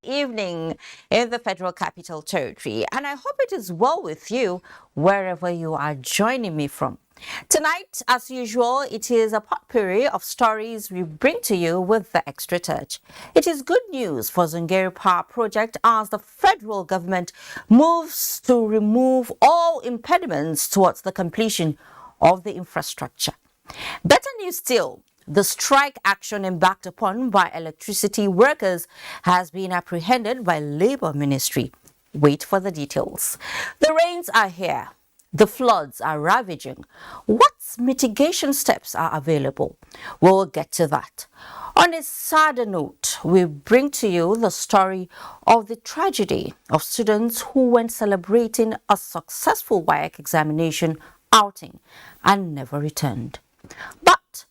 Evening in the Federal Capital Territory, and I hope it is well with you wherever you are joining me from. Tonight, as usual, it is a potpourri of stories we bring to you with the Extra Touch. It is good news for Zungeru Power Project as the federal government moves to remove all impediments towards the completion of the infrastructure. Better news still, the strike action embarked upon by electricity workers has been apprehended by Labour Ministry. Wait for the details. The rains are here. The floods are ravaging. What mitigation steps are available? We'll get to that. On a sadder note, we bring to you the story of the tragedy of students who went celebrating a successful WAEC examination outing and never returned. But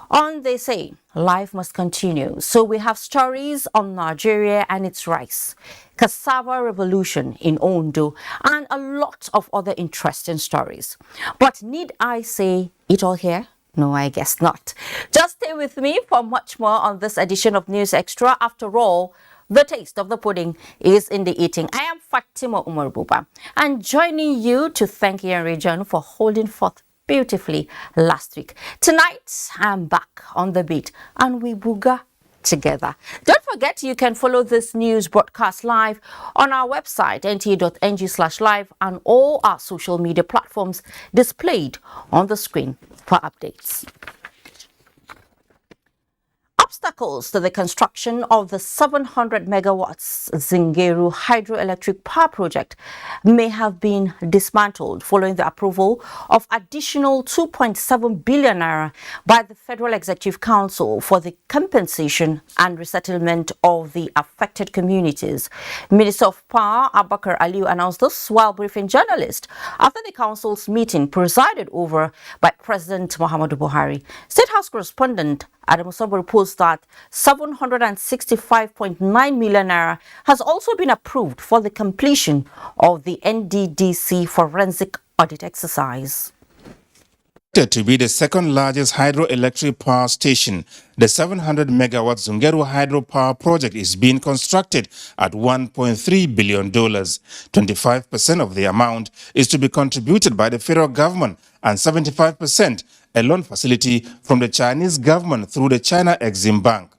on they say, life must continue. So we have stories on Nigeria and its rice, cassava revolution in Ondo, and a lot of other interesting stories. But need I say it all here? No, I guess not. Just stay with me for much more on this edition of News Extra. After all, the taste of the pudding is in the eating. I am Fatima Umar Buba, and joining you to thank Ian Region for holding forth beautifully last week. Tonight, I'm back on the beat and we booga together. Don't forget you can follow this news broadcast live on our website nta.ng/live and all our social media platforms displayed on the screen for updates. Obstacles to the construction of the 700 megawatts Zungeru hydroelectric power project may have been dismantled following the approval of additional 2.7 billion naira by the Federal Executive Council for the compensation and resettlement of the affected communities. Minister of Power Abubakar Aliyu announced this while briefing journalists after the council's meeting presided over by President Muhammadu Buhari. State House correspondent Adamu Sobo reports that 765.9 million naira has also been approved for the completion of the NDDC forensic audit exercise. To be the second largest hydroelectric power station, the 700 megawatt Zungeru hydropower project is being constructed at $1.3 billion. 25% of the amount is to be contributed by the federal government and 75% a loan facility from the Chinese government through the China Exim Bank.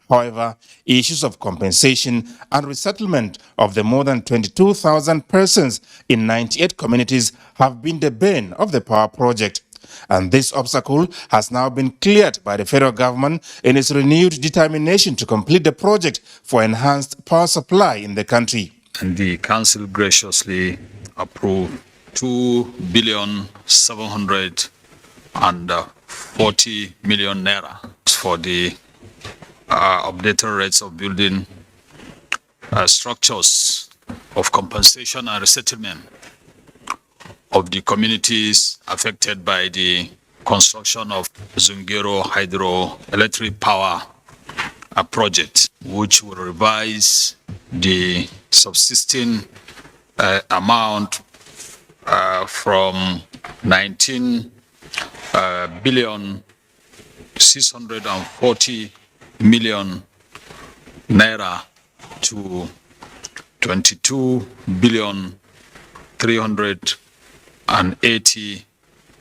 However, issues of compensation and resettlement of the more than 22,000 persons in 98 communities have been the bane of the power project. And this obstacle has now been cleared by the federal government in its renewed determination to complete the project for enhanced power supply in the country. And the council graciously approved 2,740 million naira for the updated rates of building structures of compensation and resettlement of the communities affected by the construction of Zungeru hydroelectric power project, which will revise the subsisting amount from 19 billion 640 million naira to 22 billion 380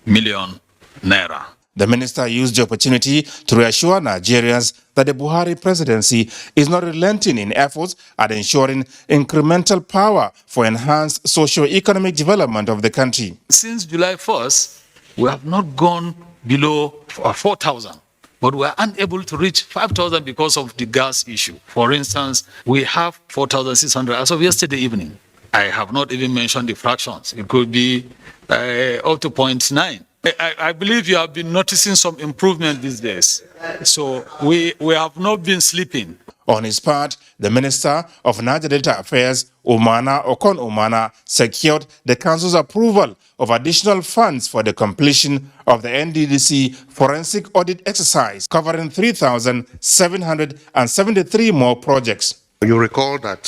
million naira. The minister used the opportunity to reassure Nigerians that the Buhari presidency is not relenting in efforts at ensuring incremental power for enhanced socio-economic development of the country. Since July 1st, we have not gone below 4,000, but we are unable to reach 5,000 because of the gas issue. For instance, we have 4,600 as of yesterday evening. I have not even mentioned the fractions. It could be up to 0.9. I believe you have been noticing some improvement these days. So we have not been sleeping. On his part, the Minister of Niger Delta Affairs, Umar, secured the Council's approval of additional funds for the completion of the NDDC forensic audit exercise, covering 3,773 more projects. You recall that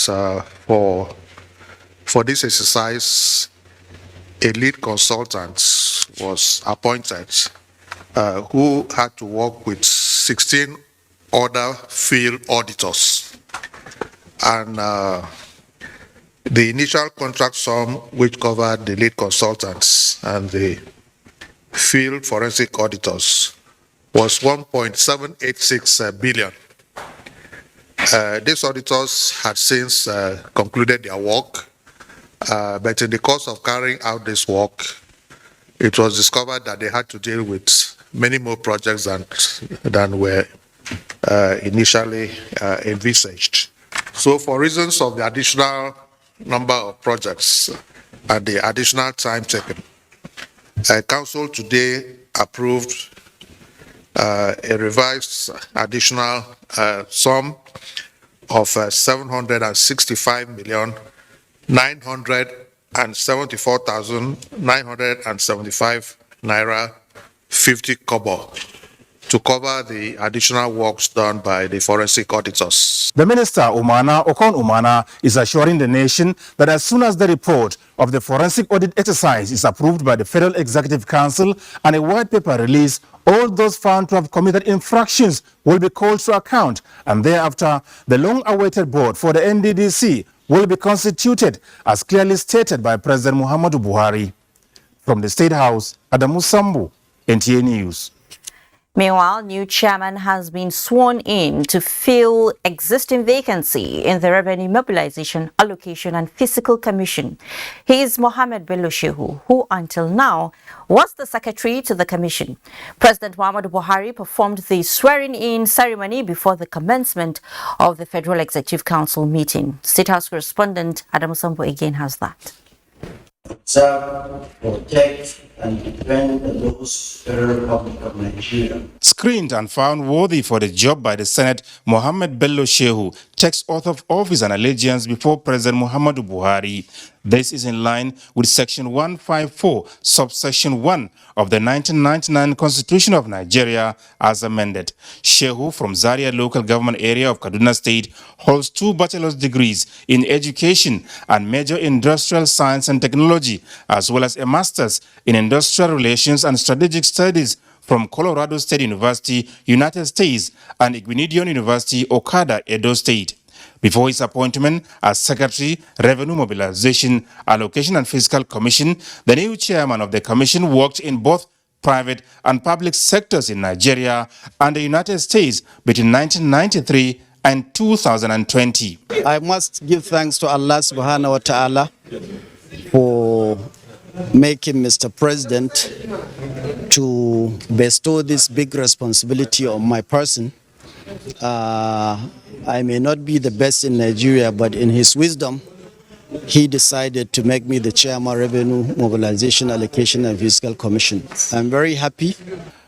for this exercise, a lead consultant was appointed who had to work with 16 other field auditors. and the initial contract sum, which covered the lead consultants and the field forensic auditors, was 1.786 billion. These auditors had since concluded their work, but in the course of carrying out this work, it was discovered that they had to deal with many more projects than were initially envisaged. So for reasons of the additional number of projects and the additional time taken, Council today approved a revised additional sum of 764,974,975 naira 50 kobo to cover the additional works done by the forensic auditors. The Minister, Umar, is assuring the nation that as soon as the report of the forensic audit exercise is approved by the Federal Executive Council and a white paper released, all those found to have committed infractions will be called to account, and thereafter the long-awaited board for the NDDC will be constituted, as clearly stated by President Muhammadu Buhari. From the State House, Adamu Sambu, NTA News. Meanwhile, new chairman has been sworn in to fill existing vacancy in the Revenue Mobilization, Allocation and Fiscal Commission. He is Mohammed Bello Shehu, who until now was the secretary to the commission. President Muhammadu Buhari performed the swearing-in ceremony before the commencement of the Federal Executive Council meeting. State House correspondent Adam Sambo again has that. Observe, protect, and defend the laws of the Republic of Nigeria. Screened and found worthy for the job by the Senate, Mohammed Bello Shehu takes oath of office and allegiance before President Muhammadu Buhari. This is in line with Section 154, subsection 1 of the 1999 Constitution of Nigeria as amended. Shehu from Zaria local government area of Kaduna State holds 2 bachelor's degrees in education and major industrial science and technology, as well as a master's in industrial relations and strategic studies from Colorado State University, United States, and Igwinidion University, Okada, Edo State. Before his appointment as Secretary, Revenue Mobilization, Allocation and Fiscal Commission, the new chairman of the commission worked in both private and public sectors in Nigeria and the United States between 1993 and 2020. I must give thanks to Allah subhanahu wa ta'ala for making Mr. President to bestow this big responsibility on my person. I may not be the best in Nigeria, but in his wisdom, he decided to make me the chairman, Revenue Mobilization, Allocation and Fiscal Commission. I'm very happy.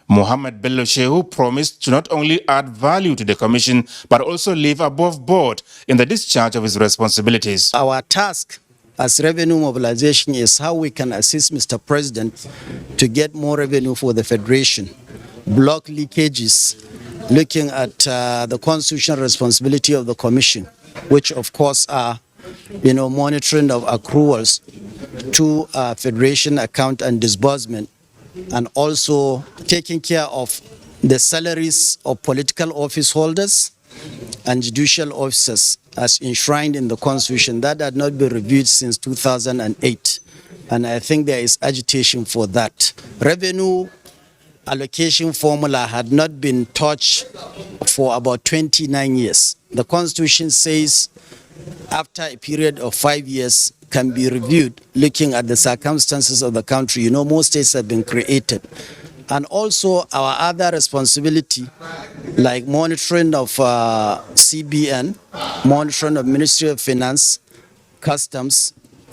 Mohammed Bello Shehu promised to not only add value to the commission, but also live above board in the discharge of his responsibilities. Our task as Revenue Mobilization is how we can assist Mr. President to get more revenue for the Federation, block leakages, looking at the constitutional responsibility of the Commission, which of course are, monitoring of accruals to Federation account and disbursement, and also taking care of the salaries of political office holders and judicial officers as enshrined in the Constitution. That had not been reviewed since 2008, and I think there is agitation for that. Revenue allocation formula had not been touched for about 29 years. The Constitution says after a period of 5 years can be reviewed looking at the circumstances of the country. More states have been created. And also our other responsibility, like monitoring of CBN, monitoring of Ministry of Finance, Customs,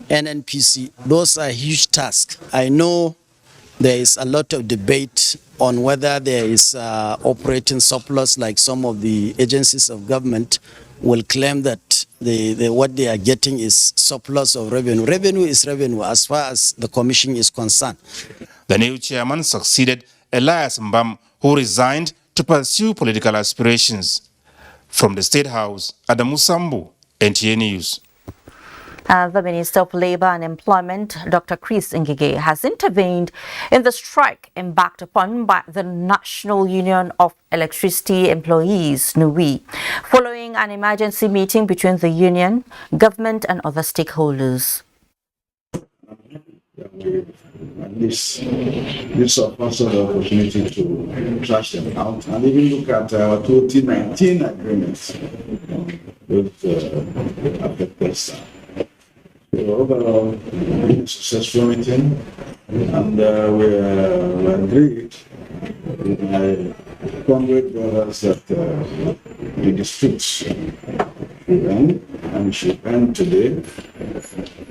NNPC, those are huge tasks. I know there is a lot of debate on whether there is operating surplus, like some of the agencies of government will claim that what they are getting is surplus of revenue. Revenue is revenue as far as the commission is concerned. The new chairman succeeded Elias Mbam, who resigned to pursue political aspirations. From the State House, Adamu Sambu, NTA News. The Minister of Labour and Employment, Dr. Chris Ngige, has intervened in the strike embarked upon by the National Union of Electricity Employees, NUI, following an emergency meeting between the union, government and other stakeholders. At least this offers us the opportunity to trash them out and even look at our 2019 agreements with affected staff. So overall, a successful meeting, and we agreed with my comrade brothers that the disputes will end and should end today.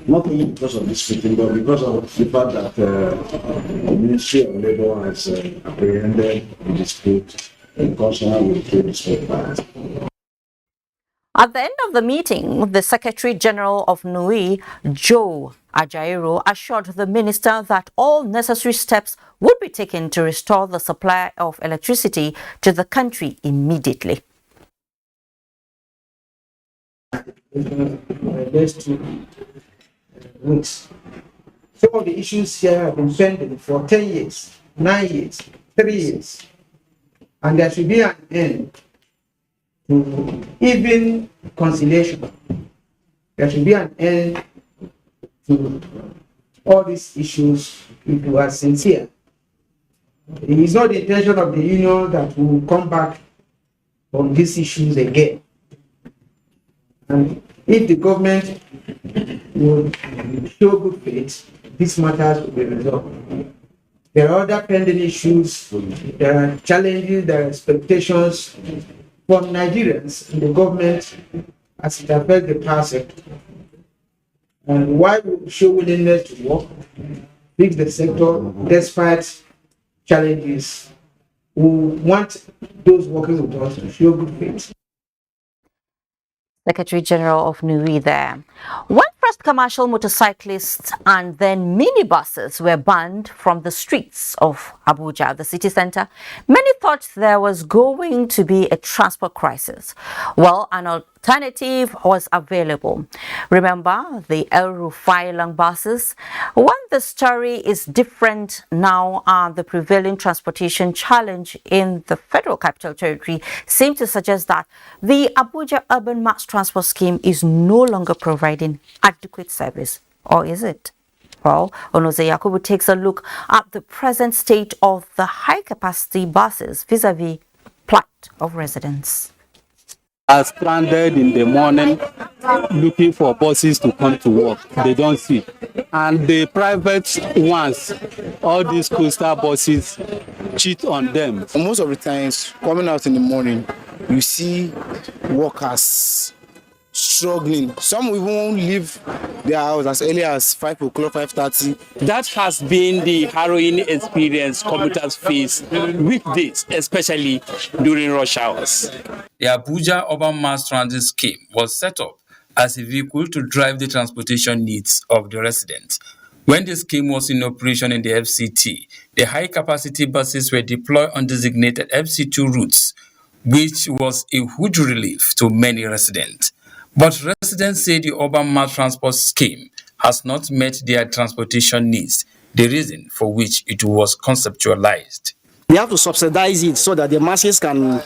Not only because of this meeting, but because of the fact that the Ministry of Labour has apprehended the dispute in concern with the dispute parties. At the end of the meeting, the Secretary General of NUI, Joe Ajaero, assured the minister that all necessary steps would be taken to restore the supply of electricity to the country immediately. Some of the issues here have been pending for 10 years, 9 years, 3 years, and there should be an end to even conciliation. There should be an end to all these issues if you are sincere. It is not the intention of the union that we will come back on these issues again. And if the government will show good faith, these matters will be resolved. There are other pending issues, there are challenges, there are expectations from Nigerians and the government as it affects the power sector. And why we show willingness to work, fix the sector despite challenges, we want those working with us to show good faith. Secretary General of NUI there. When first commercial motorcyclists and then minibuses were banned from the streets of Abuja, the city center, many thought there was going to be a transport crisis. Well, an alternative was available. Remember the El Rufai long buses? When the story is different now, the prevailing transportation challenge in the Federal Capital Territory seems to suggest that the Abuja Urban Mass Transport Scheme is no longer providing adequate service. Or is it? Well, Onoze Yakubu takes a look at the present state of the high-capacity buses vis-a-vis plight of residents. Are stranded in the morning looking for buses to come to work. They don't see. And the private ones, all these coastal buses, cheat on them. Most of the times, coming out in the morning, you see workers struggling. Some won't leave their house as early as 5 o'clock, 5:30. That has been the harrowing experience commuters face weekdays, especially during rush hours. The Abuja Urban Mass Transit Scheme was set up as a vehicle to drive the transportation needs of the residents. When the scheme was in operation in the FCT, the high-capacity buses were deployed on designated FCT routes, which was a huge relief to many residents. But residents say the Urban Mass Transport Scheme has not met their transportation needs, the reason for which it was conceptualized. We have to subsidize it so that the masses can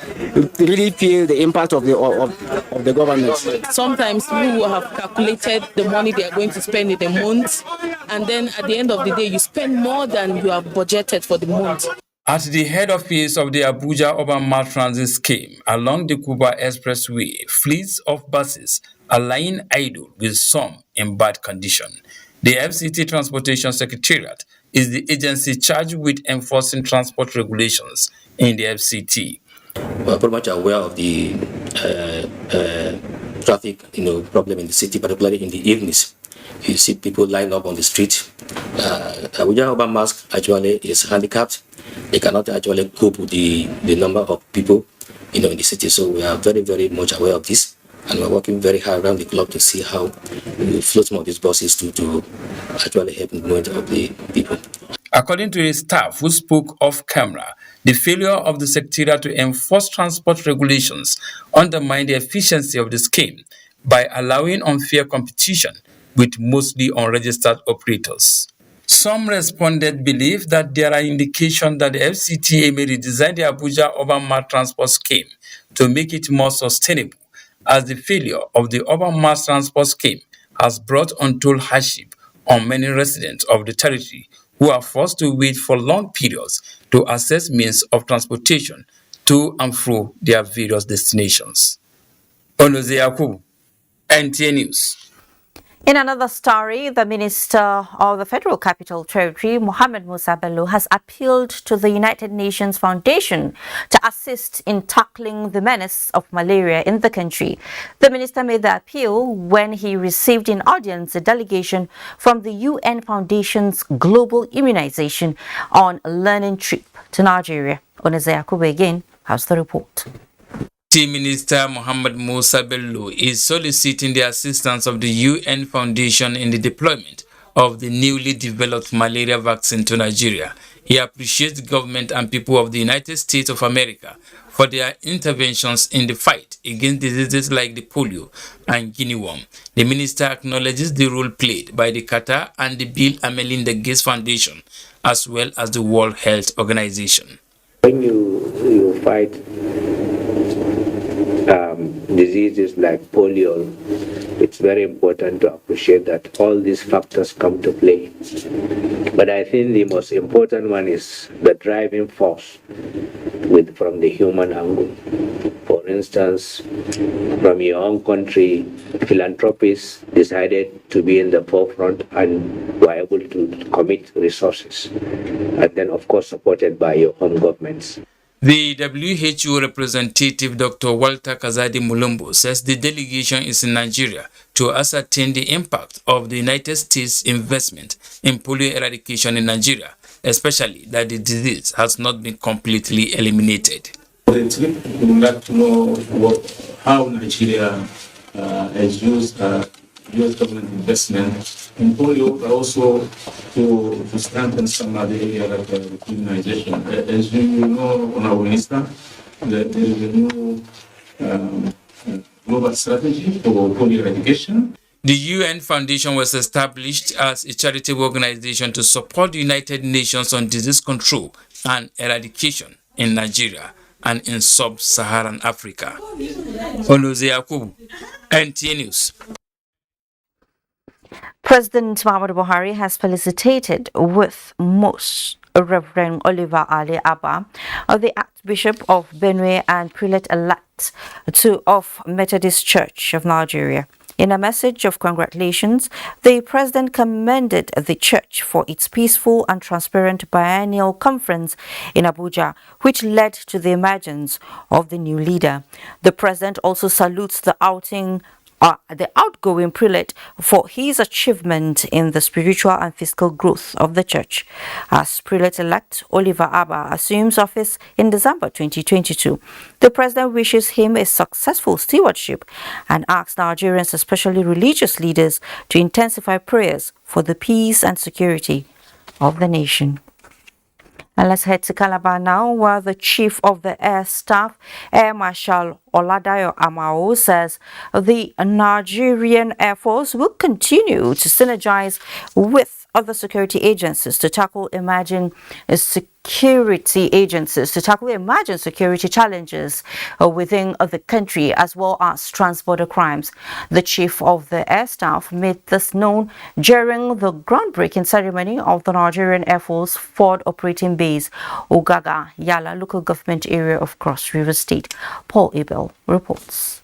really feel the impact of the government. Sometimes people will have calculated the money they are going to spend in a month, and then at the end of the day, you spend more than you have budgeted for the month. At the head office of the Abuja Urban Mass Transit Scheme along the Kuba Expressway, fleets of buses are lying idle with some in bad condition. The FCT Transportation Secretariat is the agency charged with enforcing transport regulations in the FCT. We are pretty much aware of the traffic problem in the city, particularly in the evenings. You see people line up on the street. Abuja Urban Mass actually is handicapped. They cannot actually cope with the number of people in the city. So we are very, very much aware of this. And we're working very hard around the clock to see how we float some of these buses to actually help in the movement of the people. According to a staff who spoke off camera, the failure of the Secretariat to enforce transport regulations undermined the efficiency of the scheme by allowing unfair competition with mostly unregistered operators. Some respondents believe that there are indications that the FCTA may redesign the Abuja urban mass transport scheme to make it more sustainable, as the failure of the urban mass transport scheme has brought untold hardship on many residents of the territory who are forced to wait for long periods to access means of transportation to and fro their various destinations. Onoze Yakubu, NTA News. In another story, the Minister of the Federal Capital Territory, Mohammed Musa Bello, has appealed to the United Nations Foundation to assist in tackling the menace of malaria in the country. The minister made the appeal when he received in audience a delegation from the UN Foundation's Global Immunization on Learning trip to Nigeria. Onoze Yakubu again has the report. Minister Mohammed Musa Bello is soliciting the assistance of the UN Foundation in the deployment of the newly developed malaria vaccine to Nigeria. He appreciates the government and people of the United States of America for their interventions in the fight against diseases like the polio and guinea worm. The minister acknowledges the role played by the Qatar and the Bill and Melinda Gates Foundation, as well as the World Health Organization. When you fight diseases like polio, it's very important to appreciate that all these factors come to play. But I think the most important one is the driving force from the human angle. For instance, from your own country, philanthropists decided to be in the forefront and were able to commit resources. And then, of course, supported by your home governments. The WHO representative Dr. Walter Kazadi Mulumbu says the delegation is in Nigeria to ascertain the impact of the United States' investment in polio eradication in Nigeria, especially that the disease has not been completely eliminated. The trip would like to know how Nigeria has used U.S. government investment in polio, but also to strengthen some of the area like immunization. As you know, on our minister, that there is a new global strategy for polio eradication. The UN Foundation was established as a charitable organization to support the United Nations on disease control and eradication in Nigeria and in sub-Saharan Africa. Onoze Yakubu, NTA News. President Muhammadu Buhari has felicitated with Most Reverend Oliver Ali Abba, the Archbishop of Benue and Prelate-elect of Methodist Church of Nigeria. In a message of congratulations, the president commended the church for its peaceful and transparent biennial conference in Abuja, which led to the emergence of the new leader. The president also salutes the outgoing prelate for his achievement in the spiritual and fiscal growth of the church. As prelate-elect, Oliver Abba assumes office in December 2022. The president wishes him a successful stewardship and asks Nigerians, especially religious leaders, to intensify prayers for the peace and security of the nation. And let's head to Calabar now, where the Chief of the Air Staff, Air Marshal Oladayo Amao, says the Nigerian Air Force will continue to synergize with other security agencies to tackle emerging security challenges within the country, as well as transborder crimes. The Chief of the Air Staff made this known during the groundbreaking ceremony of the Nigerian Air Force Forward Operating Base, Ogaga, Yala local government area of Cross River State. Paul Abel reports.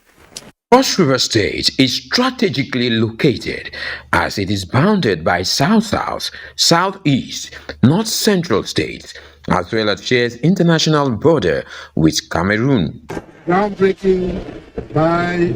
Cross River State is strategically located as it is bounded by South-South, Southeast, North-Central states, as well as shares international border with Cameroon. Groundbreaking by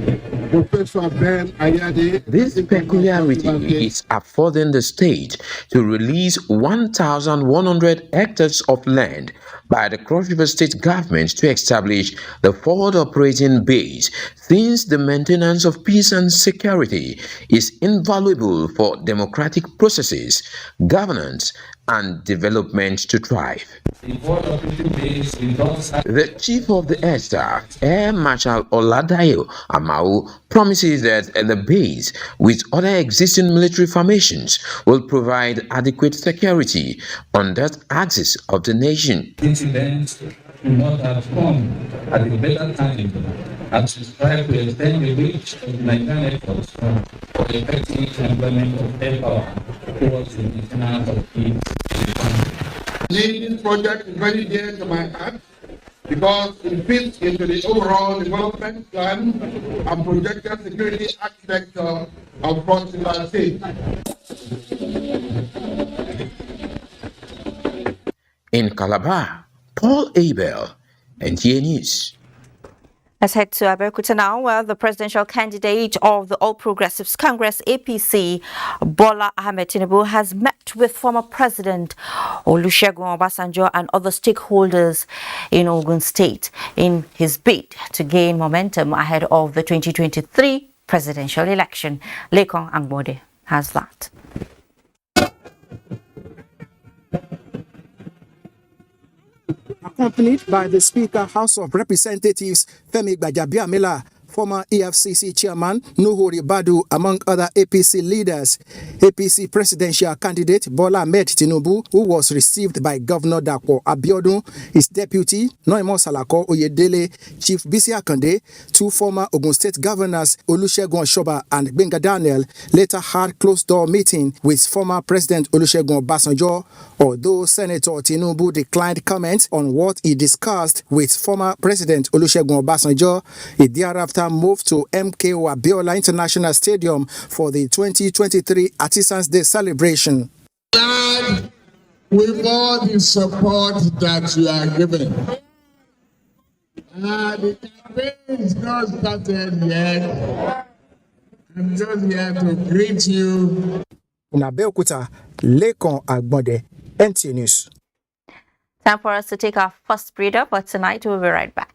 Professor Ben Ayade. This peculiarity is affording the state to release 1,100 hectares of land by the Cross River State government to establish the forward operating base, since the maintenance of peace and security is invaluable for democratic processes, governance, and development to thrive. The Chief of the Air Staff, Air Marshal Oladayo Amau, promises that the base, with other existing military formations, will provide adequate security on that axis of the nation. Incidents do not have come at a better time as we strive to extend the reach of Nigerian efforts for effective employment of air power towards the national of peace. This project is very dear to my heart because it fits into the overall development plan and projected security architecture of Portugal State. In Calabar, Paul Abel, NTA News. Let's head to Abuja now, where the presidential candidate of the All Progressives Congress APC, Bola Ahmed Tinubu, has met with former President Olusegun Obasanjo and other stakeholders in Ogun State in his bid to gain momentum ahead of the 2023 presidential election. Telecom Angbode has that. Accompanied by the Speaker, House of Representatives, Femi Gbajabiamila, former EFCC chairman Nuhu Ribadu, among other APC leaders. APC presidential candidate Bola Ahmed Tinubu, who was received by Governor Dapo Abiodun, his deputy Noimo Salako Oyedele, Chief Bisi Akande, two former Ogun State governors Olusegun Oshoba and Gbenga Daniel, later had closed-door meeting with former President Olusegun Obasanjo, although Senator Tinubu declined comment on what he discussed with former President Olusegun Obasanjo. He thereafter moved to MKO Abiola International Stadium for the 2023 Artisans Day celebration. God, with all the support that you are giving, the campaign is not started yet. I'm just here to greet you. In Abeokuta, Telecom Angbode, NTA News. Time for us to take our first breather, but tonight we'll be right back.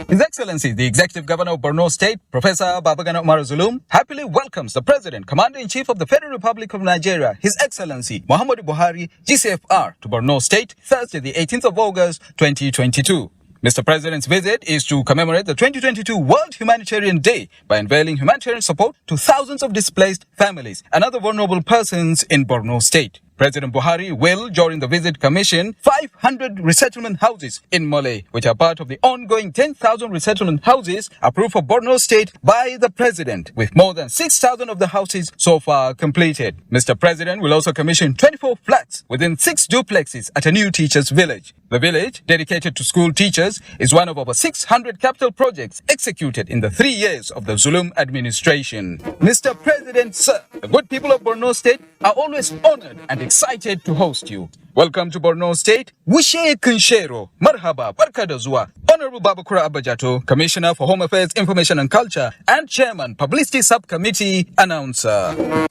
His Excellency, the Executive Governor of Borno State, Professor Babagana Umar Zulum, happily welcomes the President, Commander-in-Chief of the Federal Republic of Nigeria, His Excellency Muhammadu Buhari, GCFR, to Borno State, Thursday, the 18th of August, 2022. Mr. President's visit is to commemorate the 2022 World Humanitarian Day by unveiling humanitarian support to thousands of displaced families and other vulnerable persons in Borno State. President Buhari will, during the visit, commission 500 resettlement houses in Mole, which are part of the ongoing 10,000 resettlement houses approved for Borno State by the President, with more than 6,000 of the houses so far completed. Mr. President will also commission 24 flats within 6 duplexes at a new teachers' village. The village, dedicated to school teachers, is one of over 600 capital projects executed in the 3 years of the Zulum administration. Mr. President, sir, the good people of Borno State are always honored and excited to host you. Welcome to Borno State. Wishe Kunshero, Marhaba, Barkadazua, Honorable Babakura Abajato, Commissioner for Home Affairs, Information and Culture, and Chairman, Publicity Subcommittee, Announcer.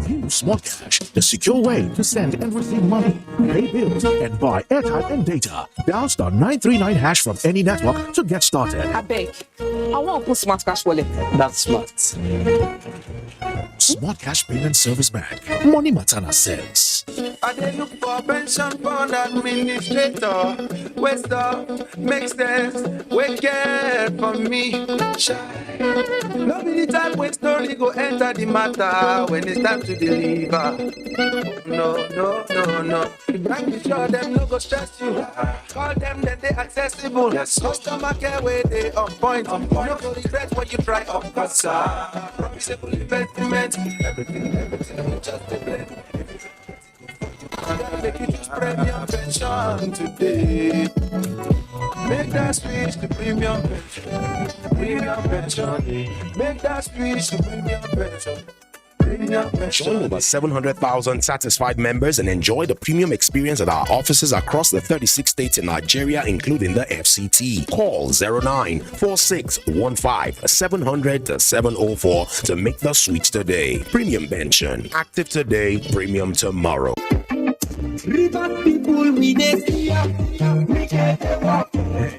Use Smart Cash, the secure way to send and receive money, pay bills, and buy airtime and data. Dial *939# from any network to get started. I beg. I want to put Smart Cash wallet. That's smart. Smart Cash Payment Service Bank. Money Matana sense. I dey look for pension fund administrator. West up, makes sense. Wake care for me. No be the time when story go enter the matter when it's time to deliver. No. The bank is sure them no go stress you. Call them that they accessible. Customer care where they on point. No go regret what you try up. Cause profitable investment. Everything just a blend. Make you choose premium pension today. Make that switch to premium pension. Premium pension. Make that switch to premium pension. Join over 700,000 satisfied members and enjoy the premium experience at our offices across the 36 states in Nigeria, including the FCT. Call 094615-700-704 to make the switch today. Premium pension. Active today, premium tomorrow.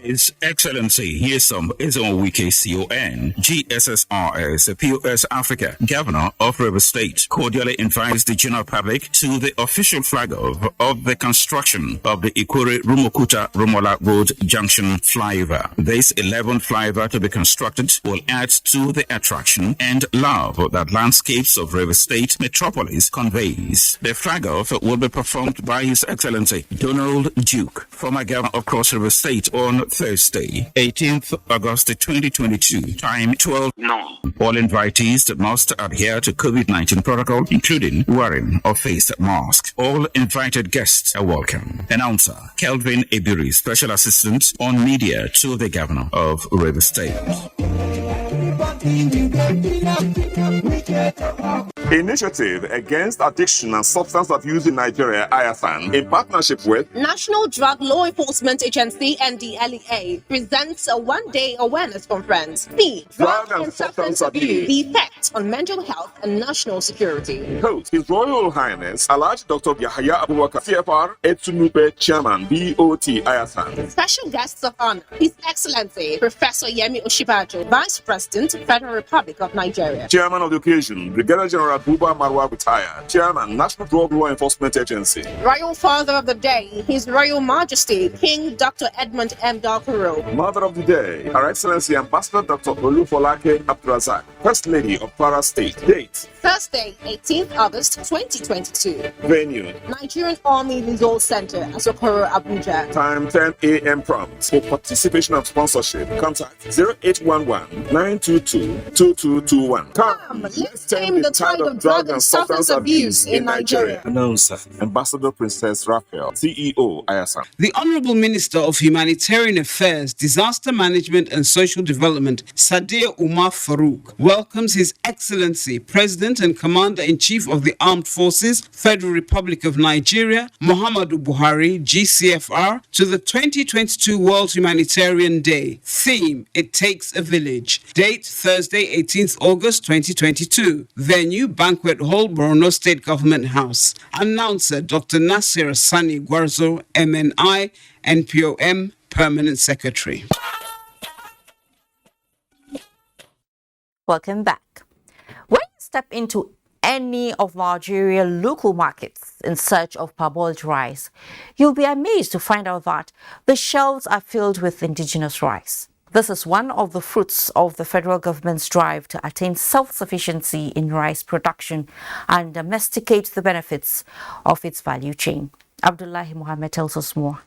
His Excellency Yesom Ezonwike CON, GSSRS, POS Africa, Governor of River State, cordially invites the general public to the official flag-off of the construction of the Ikore-Rumokuta-Rumola Road Junction flyover. This 11th flyover to be constructed will add to the attraction and love that landscapes of River State metropolis conveys. The flag-off will be performed by His Excellency Donald Duke, former Governor of Cross River State, on Thursday, 18th August 2022, time 12 noon. All invitees must adhere to COVID-19 protocol, including wearing of face mask. All invited guests are welcome. Announcer Kelvin Ebiri, Special Assistant on Media to the Governor of River State. Initiative Against Addiction and Substance Abuse in Nigeria, IAFAN, in partnership with National Drug Law Enforcement Agency, NDLEA, presents a one-day awareness conference. Theme: Drug and Substance Abuse, the effect on mental health and national security. Host: His Royal Highness Alhaji Dr. Yahaya Abubakar, CFR Etunupe Chairman, BOT IAFAN. Special guests of honor: His Excellency Professor Yemi Oshibajo, Vice President, Federal Republic of Nigeria. Chairman of the occasion, Brigadier General Buba Marwa retired. Chairman, National Drug Law Enforcement Agency. Royal Father of the Day, His Royal Majesty King Dr. Edmund M. Dalkaro. Mother of the Day, Her Excellency Ambassador Dr. Olufolake Abdurazak, First Lady of Kwara State. Date: Thursday, 18th August 2022. Venue: Nigerian Army Resource Center, Asokoro, Abuja. Time 10 a.m. prompt. For participation and sponsorship, contact 0811-922-2221. Come, let's tame the tide of drug and substance abuse in Nigeria. Announcer Ambassador Princess Raphael, CEO IASA. The Honorable Minister of Humanitarian Affairs, Disaster Management and Social Development, Sadir Umar Farouk, welcomes His Excellency President and Commander-in-Chief of the Armed Forces, Federal Republic of Nigeria, Muhammadu Buhari, GCFR, to the 2022 World Humanitarian Day. Theme: It Takes a Village. Date: Thursday, 18th August 2022. Venue: Banquet Hall, Borno State Government House. Announcer Dr. Nasir Sani Gwarzo, MNI, NPOM, Permanent Secretary. Welcome back. When you step into any of Nigeria's local markets in search of parboiled rice, you'll be amazed to find out that the shelves are filled with indigenous rice. This is one of the fruits of the federal government's drive to attain self-sufficiency in rice production and domesticate the benefits of its value chain. Abdullahi Mohammed tells us more.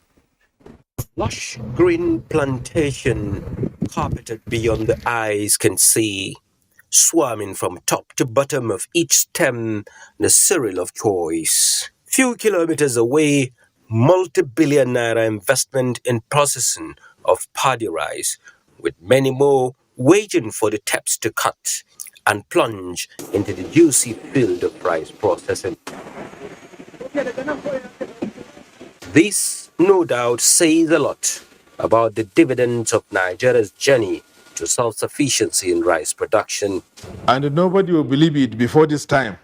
Lush green plantation, carpeted beyond the eyes can see, swarming from top to bottom of each stem, the cereal of choice. Few kilometers away, multi-billion naira investment in processing of paddy rice, with many more waiting for the taps to cut and plunge into the juicy field of rice processing. This, no doubt, says a lot about the dividends of Nigeria's journey to self-sufficiency in rice production. And nobody will believe it before this time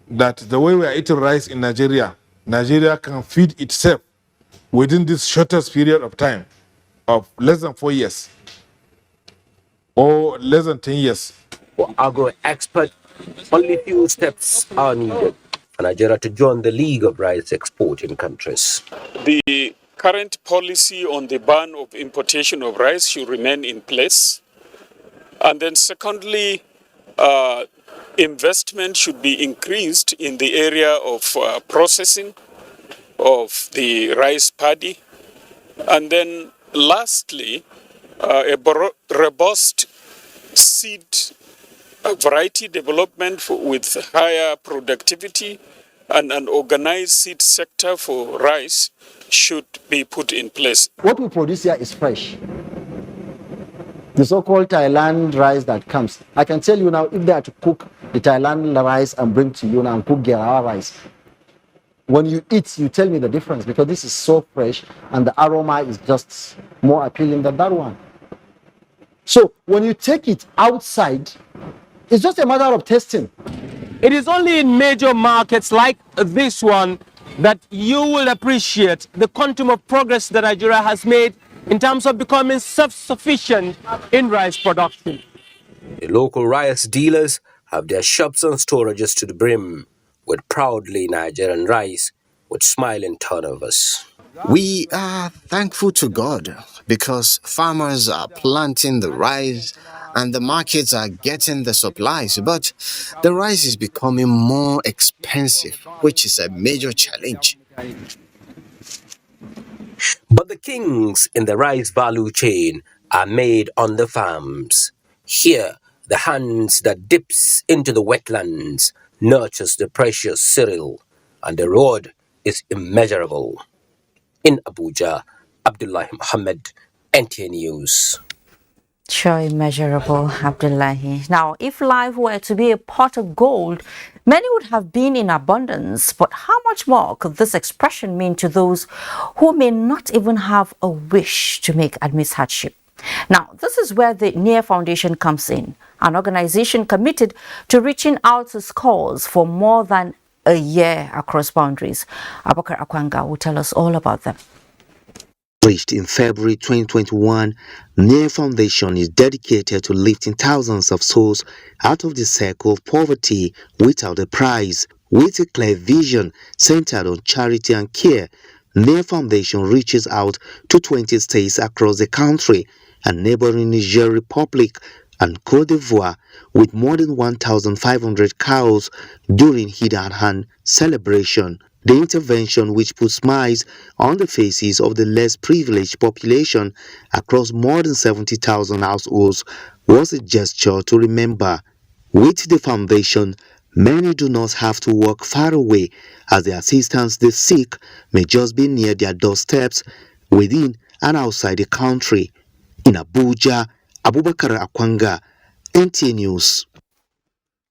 that the way we are eating rice in Nigeria, Nigeria can feed itself within this shortest period of time of less than 4 years or less than 10 years. For agro-expert, only few steps are needed for Nigeria to join the League of Rice Exporting Countries. The current policy on the ban of importation of rice should remain in place. And then secondly, investment should be increased in the area of processing of the rice paddy. And then lastly, a robust seed variety development with higher productivity and an organized seed sector for rice should be put in place. What we produce here is fresh. the so-called Thailand rice that comes. I can tell you now, if they are to cook the Thailand rice and bring to you now and cook Gerawa rice, when you eat, you tell me the difference, because this is so fresh and the aroma is just more appealing than that one. So when you take it outside, it's just a matter of testing. It is only in major markets like this one that you will appreciate the quantum of progress that Nigeria has made in terms of becoming self-sufficient in rice production. The local rice dealers have their shops and storages to the brim with proudly Nigerian rice with smiling turnovers. We are thankful to God because farmers are planting the rice and the markets are getting the supplies, but the rice is becoming more expensive, which is a major challenge. But the kings in the rice value chain are made on the farms. Here, the hands that dips into the wetlands nurtures the precious cereal, and the reward is immeasurable. In Abuja, Abdullahi Muhammad, NTA News. Sure, immeasurable, Abdullahi. Now, if life were to be a pot of gold, many would have been in abundance. But how much more could this expression mean to those who may not even have a wish to make amidst hardship? Now, this is where the NEAR Foundation comes in, an organization committed to reaching out to schools for more than a year across boundaries. Abubakar Akwanga will tell us all about them. Established in February 2021, NEAR Foundation is dedicated to lifting thousands of souls out of the circle of poverty without a prize. With a clear vision centered on charity and care, NEAR Foundation reaches out to 20 states across the country and neighboring Niger Republic and Cote d'Ivoire with more than 1,500 cows during Eid al-Adha celebration. The intervention, which put smiles on the faces of the less privileged population across more than 70,000 households, was a gesture to remember. With the foundation, many do not have to walk far away, as the assistance they seek may just be near their doorsteps, within and outside the country. In Abuja, Abubakar Akwanga, NTA News.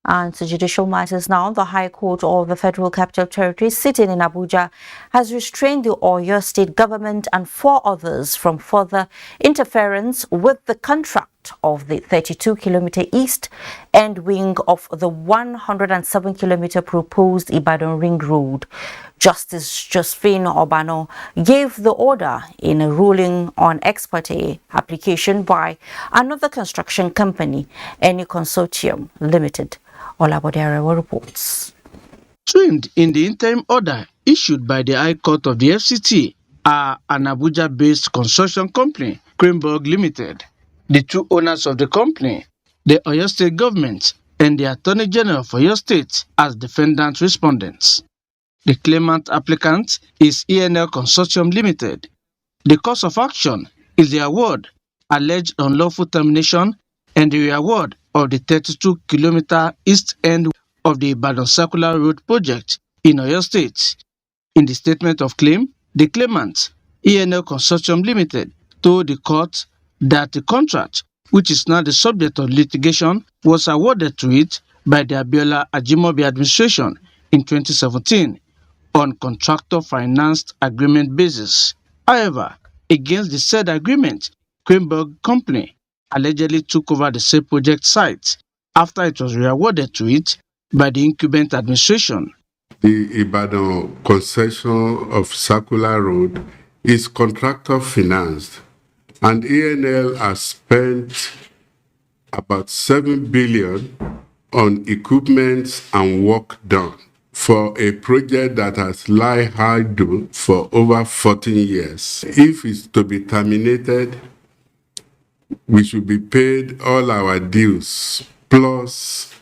And to judicial matters now, the High Court of the Federal Capital Territory sitting in Abuja has restrained the Oyo State government and 4 others from further interference with the contract of the 32-kilometer east end wing of the 107-kilometer proposed Ibadan Ring Road. Justice Josephine Obano gave the order in a ruling on ex parte application by another construction company, Any Consortium Limited. Olabodere reports. Trained in the interim order issued by the High Court of the FCT are an Abuja-based construction company, Greenberg Limited, the 2 owners of the company, the Oyo State government, and the Attorney General for Oyo State as defendant respondents. The claimant applicant is ENL Consortium Limited. The cause of action is the award, alleged unlawful termination, and the reward of the 32-kilometer east end of the Ibadan Circular Road project in Oyo State. In the statement of claim, the claimant, ENL Consortium Limited, told the court that the contract, which is now the subject of litigation, was awarded to it by the Abiola Ajimobi administration in 2017 on contractor-financed agreement basis. However, against the said agreement, Greenberg Company allegedly took over the said project site after it was re-awarded to it by the incumbent administration. The Ibadan concession of Circular Road is contractor financed, and ENL has spent about 7 billion on equipment and work done for a project that has lie idle for over 14 years. If it's to be terminated, we should be paid all our dues plus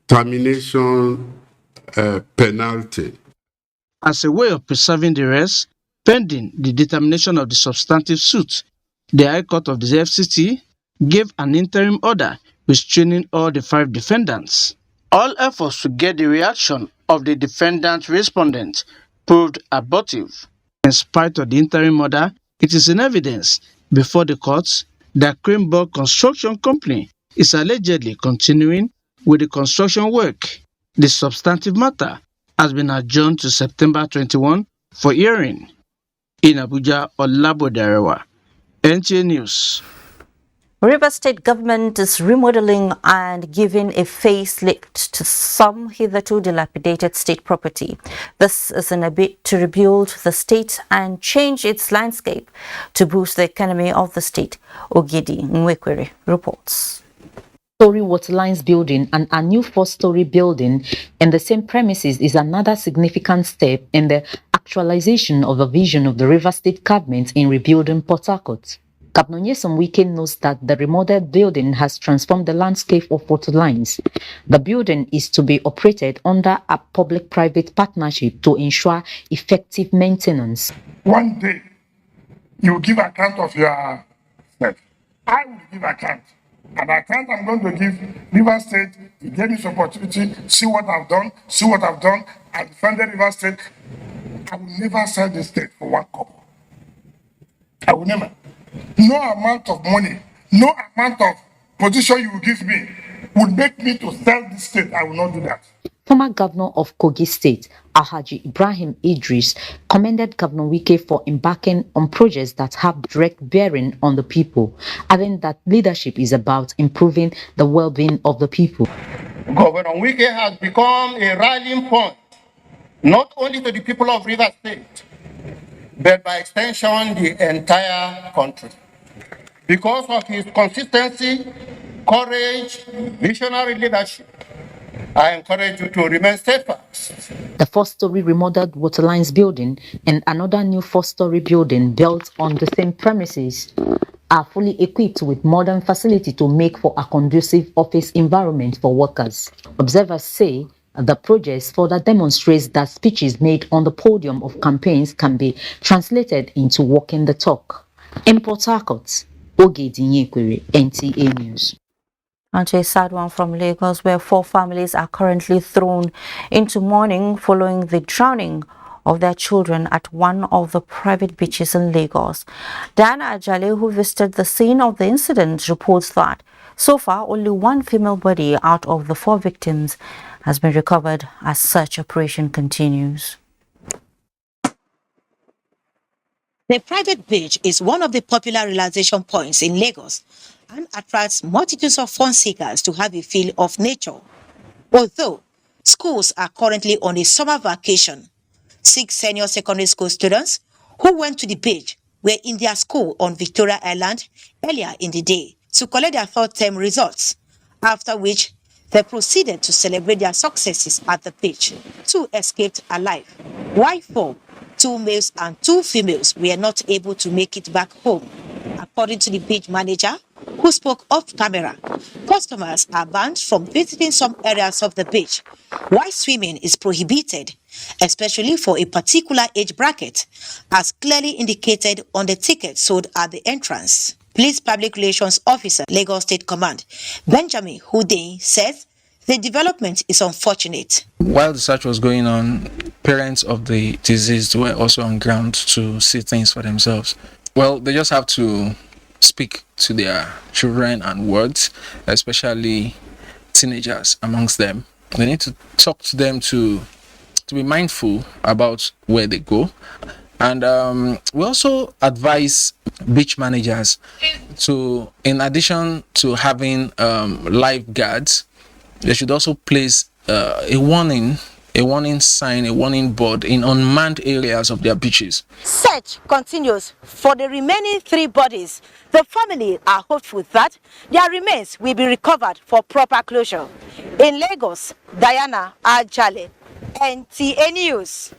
termination penalty. As a way of preserving the rest, pending the determination of the substantive suit, the High Court of the FCT gave an interim order restraining all the 5 defendants. All efforts to get the reaction of the defendant respondent proved abortive. In spite of the interim order, it is in evidence Before the courts, the Cranborg Construction Company is allegedly continuing with the construction work. The substantive matter has been adjourned to September 21 for hearing. In Abuja, Olabodarewa, NTA News. River State government is remodeling and giving a facelift to some hitherto dilapidated state property. This is in a bid to rebuild the state and change its landscape to boost the economy of the state. Ogidi Nwekwere reports. Story water lines building and a new 4-story building in the same premises is another significant step in the actualization of the vision of the River State government in rebuilding Port Harcourt. Governor Nyesom Wike knows that the remodeled building has transformed the landscape of water lines. The building is to be operated under a public-private partnership to ensure effective maintenance. One day, you will give account of your self. I will give account. And account I'm going to give River State, you gave me this opportunity, see what I've done, I defended River State. I will never sell this state for one couple. I will never. No amount of money, no amount of position you will give me would make me to sell this state. I will not do that. Former Governor of Kogi State, Alhaji Ibrahim Idris, commended Governor Wike for embarking on projects that have direct bearing on the people, adding that leadership is about improving the well-being of the people. Governor Wike has become a rallying point, not only to the people of River State, but by extension, the entire country. Because of his consistency, courage, visionary leadership, I encourage you to remain steadfast. The 4-story remodeled Waterlines building and another new 4-story building built on the same premises are fully equipped with modern facility to make for a conducive office environment for workers. Observers say the project further demonstrates that speeches made on the podium of campaigns can be translated into walking the talk. In Port Harcourt, Ogedi Nwekwere, NTA News. And to a sad one from Lagos, where 4 families are currently thrown into mourning following the drowning of their children at one of the private beaches in Lagos. Diana Ajale, who visited the scene of the incident, reports that so far only 1 female body out of the 4 victims has been recovered as search operation continues. The private beach is one of the popular relaxation points in Lagos and attracts multitudes of fun seekers to have a feel of nature. Although schools are currently on a summer vacation, 6 senior secondary school students who went to the beach were in their school on Victoria Island earlier in the day to collect their 3rd term results, after which they proceeded to celebrate their successes at the beach. 2 escaped alive, while 4, 2 males and 2 females, were not able to make it back home. According to the beach manager, who spoke off camera, customers are banned from visiting some areas of the beach, while swimming is prohibited, especially for a particular age bracket, as clearly indicated on the ticket sold at the entrance. Police Public Relations Officer, Lagos State Command, Benjamin Hudein, says the development is unfortunate. While the search was going on, parents of the deceased were also on ground to see things for themselves. Well, they just have to speak to their children and words, especially teenagers amongst them. They need to talk to them to be mindful about where they go. And we also advise beach managers to, in addition to having lifeguards, they should also place a warning sign, a warning board in unmanned areas of their beaches. Search continues for the remaining 3 bodies. The family are hopeful that their remains will be recovered for proper closure. In Lagos, Diana Ajale, NTA News.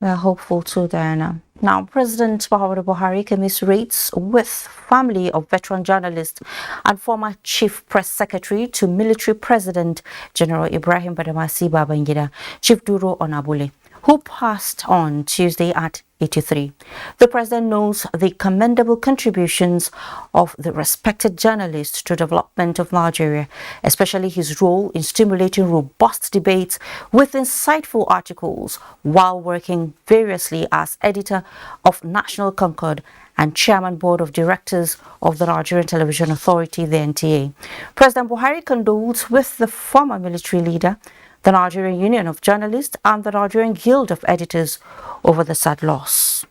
We are hopeful too, Diana. Now, President Muhammadu Buhari commiserates with family of veteran journalist and former Chief Press Secretary to Military President General Ibrahim Badamasi Babangida, Chief Duro Onabule, who passed on Tuesday at 83. The president knows the commendable contributions of the respected journalist to development of Nigeria, especially his role in stimulating robust debates with insightful articles while working variously as editor of National Concord and Chairman Board of Directors of the Nigerian Television Authority, the NTA. President Buhari condoled with the former military leader, the Nigerian Union of Journalists, and the Nigerian Guild of Editors over the sad loss.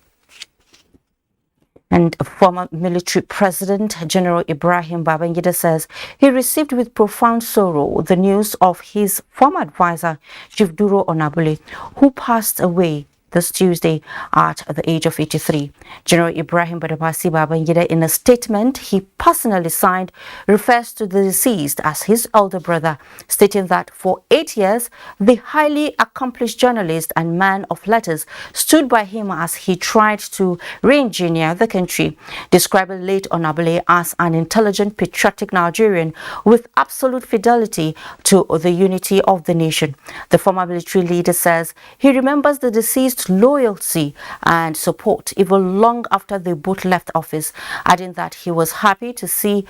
And former military president, General Ibrahim Babangida, says he received with profound sorrow the news of his former advisor, Chief Duro Onabule, who passed away this Tuesday at the age of 83. General Ibrahim Badamasi Babangida, in a statement he personally signed, refers to the deceased as his elder brother, stating that for 8 years, the highly accomplished journalist and man of letters stood by him as he tried to re-engineer the country, describing late Onabule as an intelligent, patriotic Nigerian with absolute fidelity to the unity of the nation. The former military leader says he remembers the deceased loyalty and support even long after they both left office, adding that he was happy to see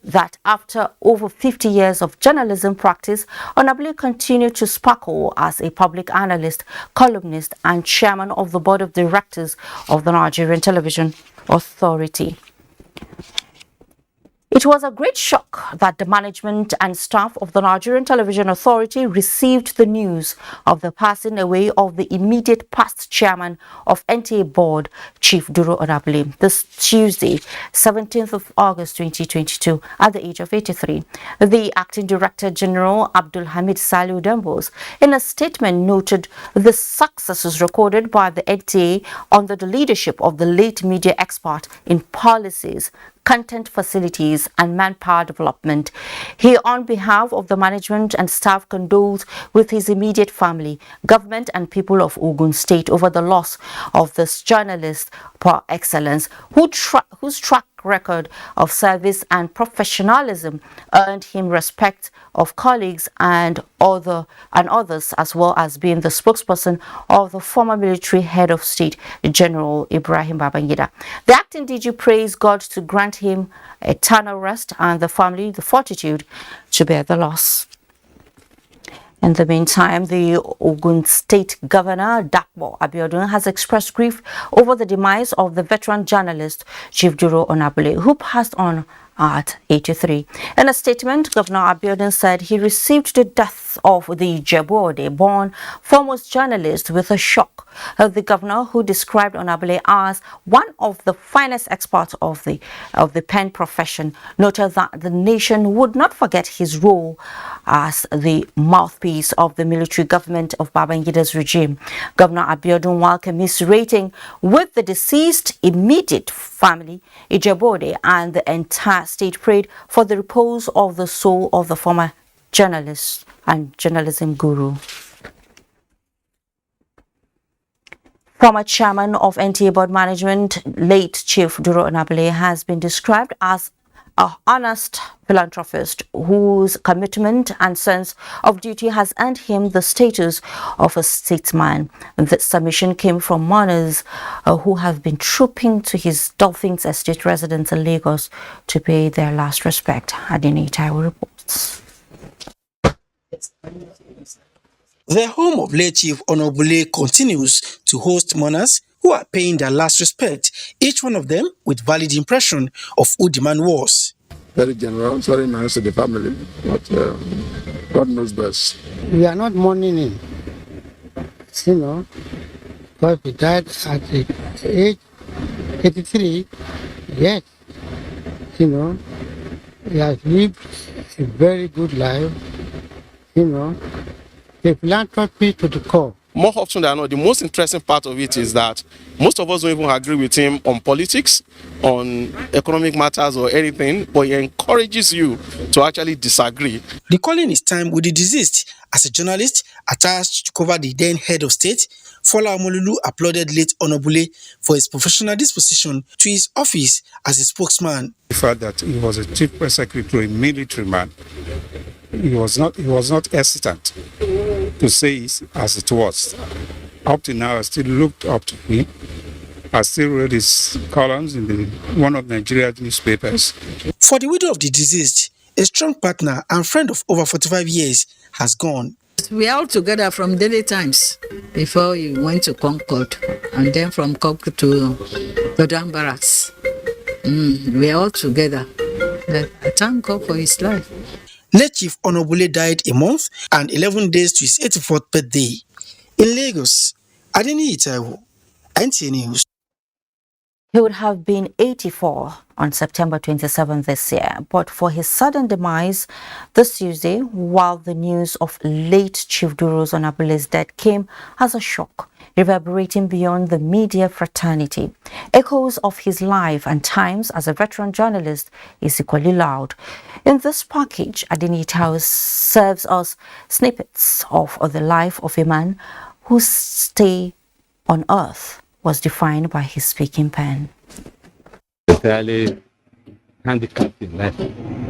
that after over 50 years of journalism practice, Onabule continued to sparkle as a public analyst, columnist, and chairman of the board of directors of the Nigerian Television Authority. It was a great shock that the management and staff of the Nigerian Television Authority received the news of the passing away of the immediate past chairman of NTA board, Chief Duro Onabule, this Tuesday, 17th of August 2022, at the age of 83. The acting director general, Abdul Hamid Saliu Dembos, in a statement noted the successes recorded by the NTA under the leadership of the late media expert in policies, content facilities and manpower development. He, on behalf of the management and staff, condoles with his immediate family, government and people of Ogun State over the loss of this journalist par excellence, whose track record of service and professionalism earned him respect of colleagues and others, as well as being the spokesperson of the former military head of state, General Ibrahim Babangida. The acting DG praised God to grant him eternal rest and the family the fortitude to bear the loss. In the meantime, the Ogun State Governor, Dakbo Abiodun, has expressed grief over the demise of the veteran journalist, Chief Duro Onabule, who passed on at 83. In a statement, Governor Abiodun said he received the death of the Ijebu-Ode-born foremost journalist with a shock. The governor, who described Onabule as one of the finest experts of the pen profession, noted that the nation would not forget his role as the mouthpiece of the military government of Babangida's regime. Governor Abiodun, while commiserating with the deceased immediate family, Ijebu-Ode, and the entire state, prayed for the repose of the soul of the former journalist and journalism guru. Former chairman of NTA board management, late Chief Duro Onabule, has been described as an honest philanthropist whose commitment and sense of duty has earned him the status of a statesman. This submission came from mourners who have been trooping to his Dolphins Estate residence in Lagos to pay their last respect. Adinita reports. The home of late Chief Onabule continues to host mourners who are paying their last respect, each one of them with valid impression of who the man was. Very general, sorry nice to the family, but God knows best. We are not mourning him, because he died at the age 83, yes, he has lived a very good life, a philanthropy to the core. More often than not, the most interesting part of it is that most of us don't even agree with him on politics, on economic matters or anything, but he encourages you to actually disagree. Recalling his time with the deceased as a journalist attached to cover the then head of state, Fola Omololu applauded late Onabule for his professional disposition to his office as a spokesman. The fact that he was a chief press secretary, a military man, he was not hesitant to say it as it was. Up to now, I still looked up to him. I still read his columns in one of Nigeria's newspapers. For the widow of the deceased, a strong partner and friend of over 45 years has gone. we are all together from Daily Times before you went to Concord, and then from Concord to Godan Barracks. We are all together. I thank God for his life. Late Chief Onobule died a month and 11 days to his 84th birthday in Lagos. Adeni Itaiwo, NTA News. He would have been 84 on September 27 this year, but for his sudden demise this Tuesday, while the news of late Chief Duro's Onabule's death came as a shock, reverberating beyond the media fraternity. Echoes of his life and times as a veteran journalist is equally loud. In this package, Adeni House serves us snippets of the life of a man whose stay on earth was defined by his speaking pen. Entirely handicapped in life.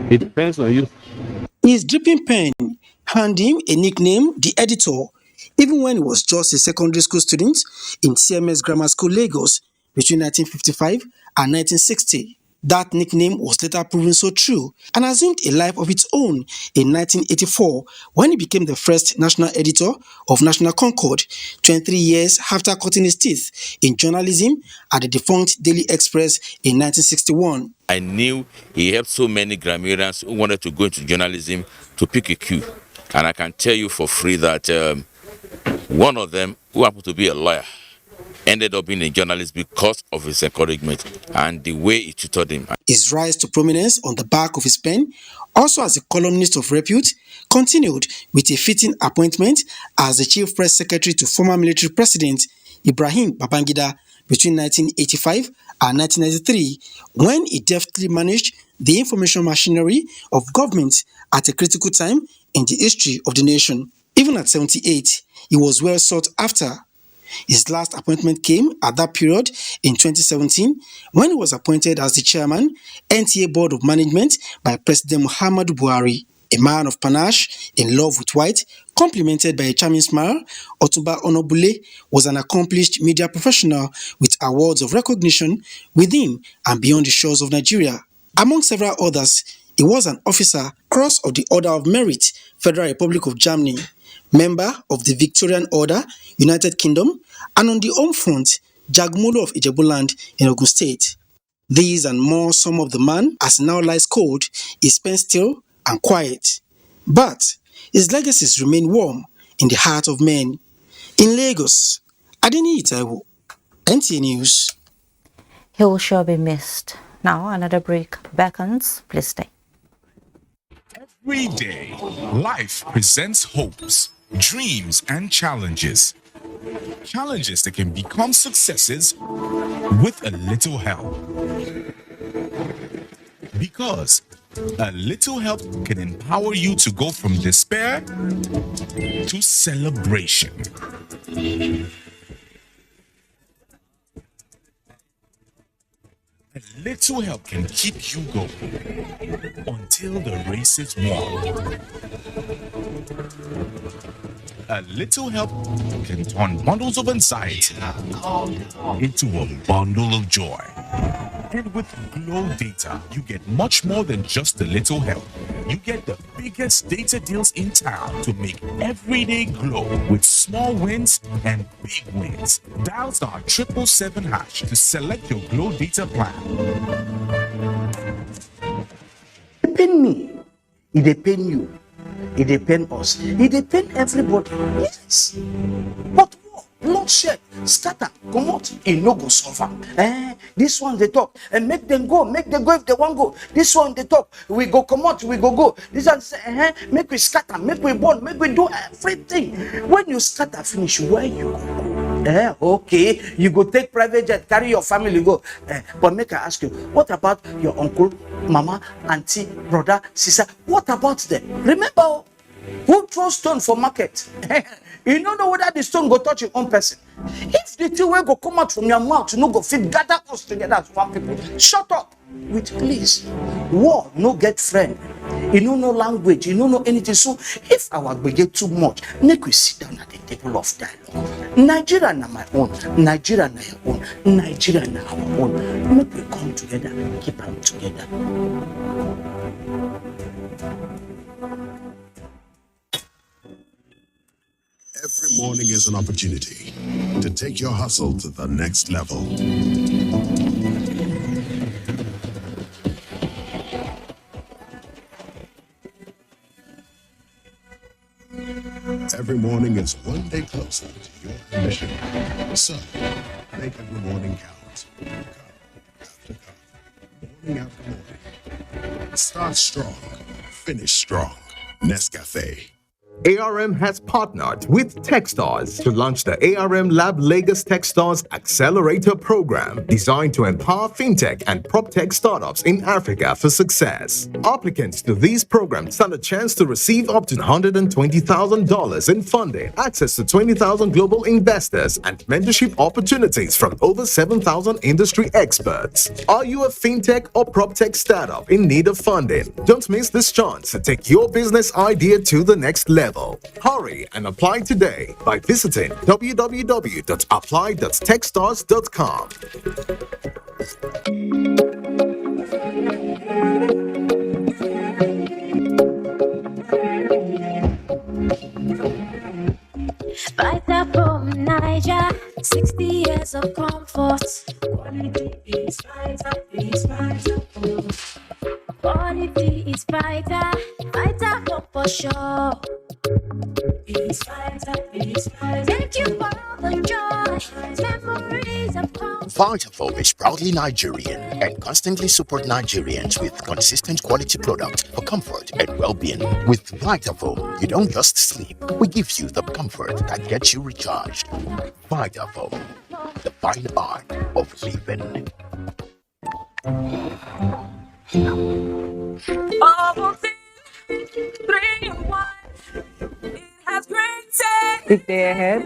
It depends on you. His dripping pen earned him a nickname, the editor, even when he was just a secondary school student in CMS Grammar School, Lagos, between 1955 and 1960. That nickname was later proven so true and assumed a life of its own in 1984 when he became the first national editor of National Concord, 23 years after cutting his teeth in journalism at the defunct Daily Express in 1961. I knew he helped so many grammarians who wanted to go into journalism to pick a cue. And I can tell you for free that one of them, who happened to be a lawyer, ended up being a journalist because of his encouragement and the way he tutored him. His rise to prominence on the back of his pen, also as a columnist of repute, continued with a fitting appointment as the chief press secretary to former military president Ibrahim Babangida between 1985 and 1993, when he deftly managed the information machinery of government at a critical time in the history of the nation. Even at 78, he was well sought after. His last appointment came at that period in 2017 when he was appointed as the chairman, NTA Board of Management by President Muhammadu Buhari. A man of panache, in love with white, complemented by a charming smile, Otumba Onobule was an accomplished media professional with awards of recognition within and beyond the shores of Nigeria. Among several others, he was an officer, Cross of the Order of Merit, Federal Republic of Germany, member of the Victorian Order, United Kingdom, and on the home front, Jagmolo of Ijebuland in Ogun State. These and more, some of the man, as now lies cold, is pen still and quiet. But his legacies remain warm in the heart of men. In Lagos, Adeni Itaiwo, NTA News. He will sure be missed. Now another break beckons. Please stay. Every day, life presents hopes, dreams, and challenges. Challenges that can become successes with a little help. Because a little help can empower you to go from despair to celebration. A little help can keep you going until the race is won. A little help can turn bundles of anxiety into a bundle of joy. And with Glow Data, you get much more than just a little help. You get the biggest data deals in town to make every day glow with small wins and big wins. Dial *777# to select your Glow Data plan. It pain me. It depend you. It depend us. It depend everybody. Yes. But what? Bloodshed, scatter, come out. It no go suffer. This one they talk and make them go if they want go. This one they talk, we go come out, we go. This one say, make we scatter, make we burn, make we do everything. When you scatter finish, where you go? Okay, you go take private jet, carry your family go. But make I ask you, what about your uncle, mama, auntie, brother, sister? What about them? Remember, who throws stone for market? You don't know whether the stone go touch your own person. If the two will go come out from your mouth, you no go fit gather us together as one people. Shut up with please. War no get friend. You don't know language, you don't know anything. So if our we get too much, make we sit down at the table of dialogue. Nigeria na my own, Nigeria na your own, Nigeria na our own. Make we come together and keep them together. morning is an opportunity to take your hustle to the next level. Every morning is one day closer to your mission. So, make every morning count. Cup after cup, morning after morning. Start strong, finish strong. Nescafe. ARM has partnered with Techstars to launch the ARM Lab Lagos Techstars Accelerator Program, designed to empower fintech and proptech startups in Africa for success. Applicants to these programs stand a chance to receive up to $120,000 in funding, access to 20,000 global investors, and mentorship opportunities from over 7,000 industry experts. Are you a fintech or proptech startup in need of funding? Don't miss this chance to take your business idea to the next level. Hurry and apply today by visiting www.apply.techstars.com. Fighter from Niger, 60 years of comfort. Quality is fighter, Quality is fighter, fighter for sure. Thank you for all the joy, memories of comfort. Vitafoam is proudly Nigerian and constantly support Nigerians with consistent quality products for comfort and well-being. With Vitafoam, you don't just sleep. We give you the comfort that gets you recharged. Vitafoam, the fine art of living. Big day ahead.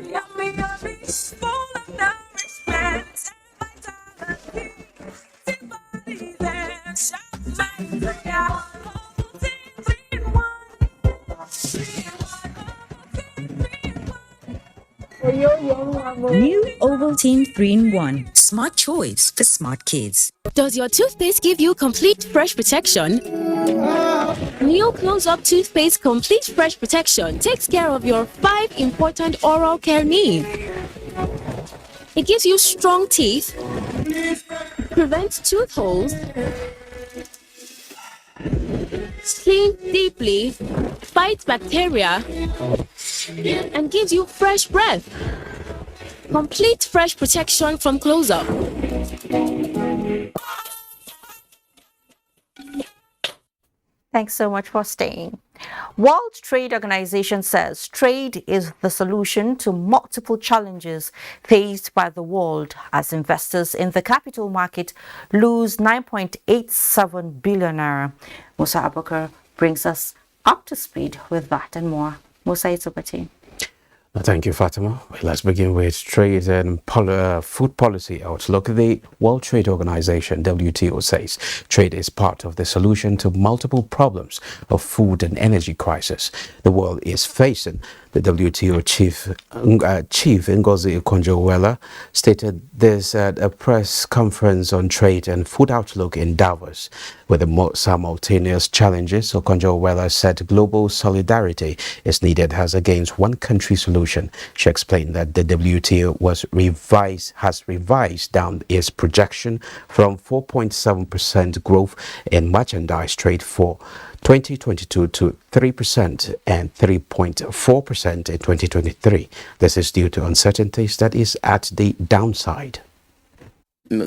New Ovaltine 3-in-1. Smart choice for smart kids. Does your toothpaste give you complete fresh protection? New Close-Up Toothpaste Complete Fresh Protection takes care of your 5 important oral care needs. It gives you strong teeth, prevents tooth holes, cleans deeply, fights bacteria, and gives you fresh breath. Complete fresh protection from Close-Up. Thanks so much for staying. World Trade Organization says trade is the solution to multiple challenges faced by the world as investors in the capital market lose 9.87 billion naira. Musa Abubakar brings us up to speed with that and more. Musa, it's over to you. Thank you, Fatima. Let's begin with trade and food policy outlook. The World Trade Organization, WTO, says trade is part of the solution to multiple problems of food and energy crisis the world is facing. The WTO chief Ngozi Okonjo-Iweala stated this at a press conference on trade and food outlook in Davos. With the simultaneous challenges, Okonjo-Iweala said global solidarity is needed as against one country solution. She explained that the WTO has revised down its projection from 4.7% growth in merchandise trade for 2022 to 3% and 3.4% in 2023. This is due to uncertainties that is at the downside.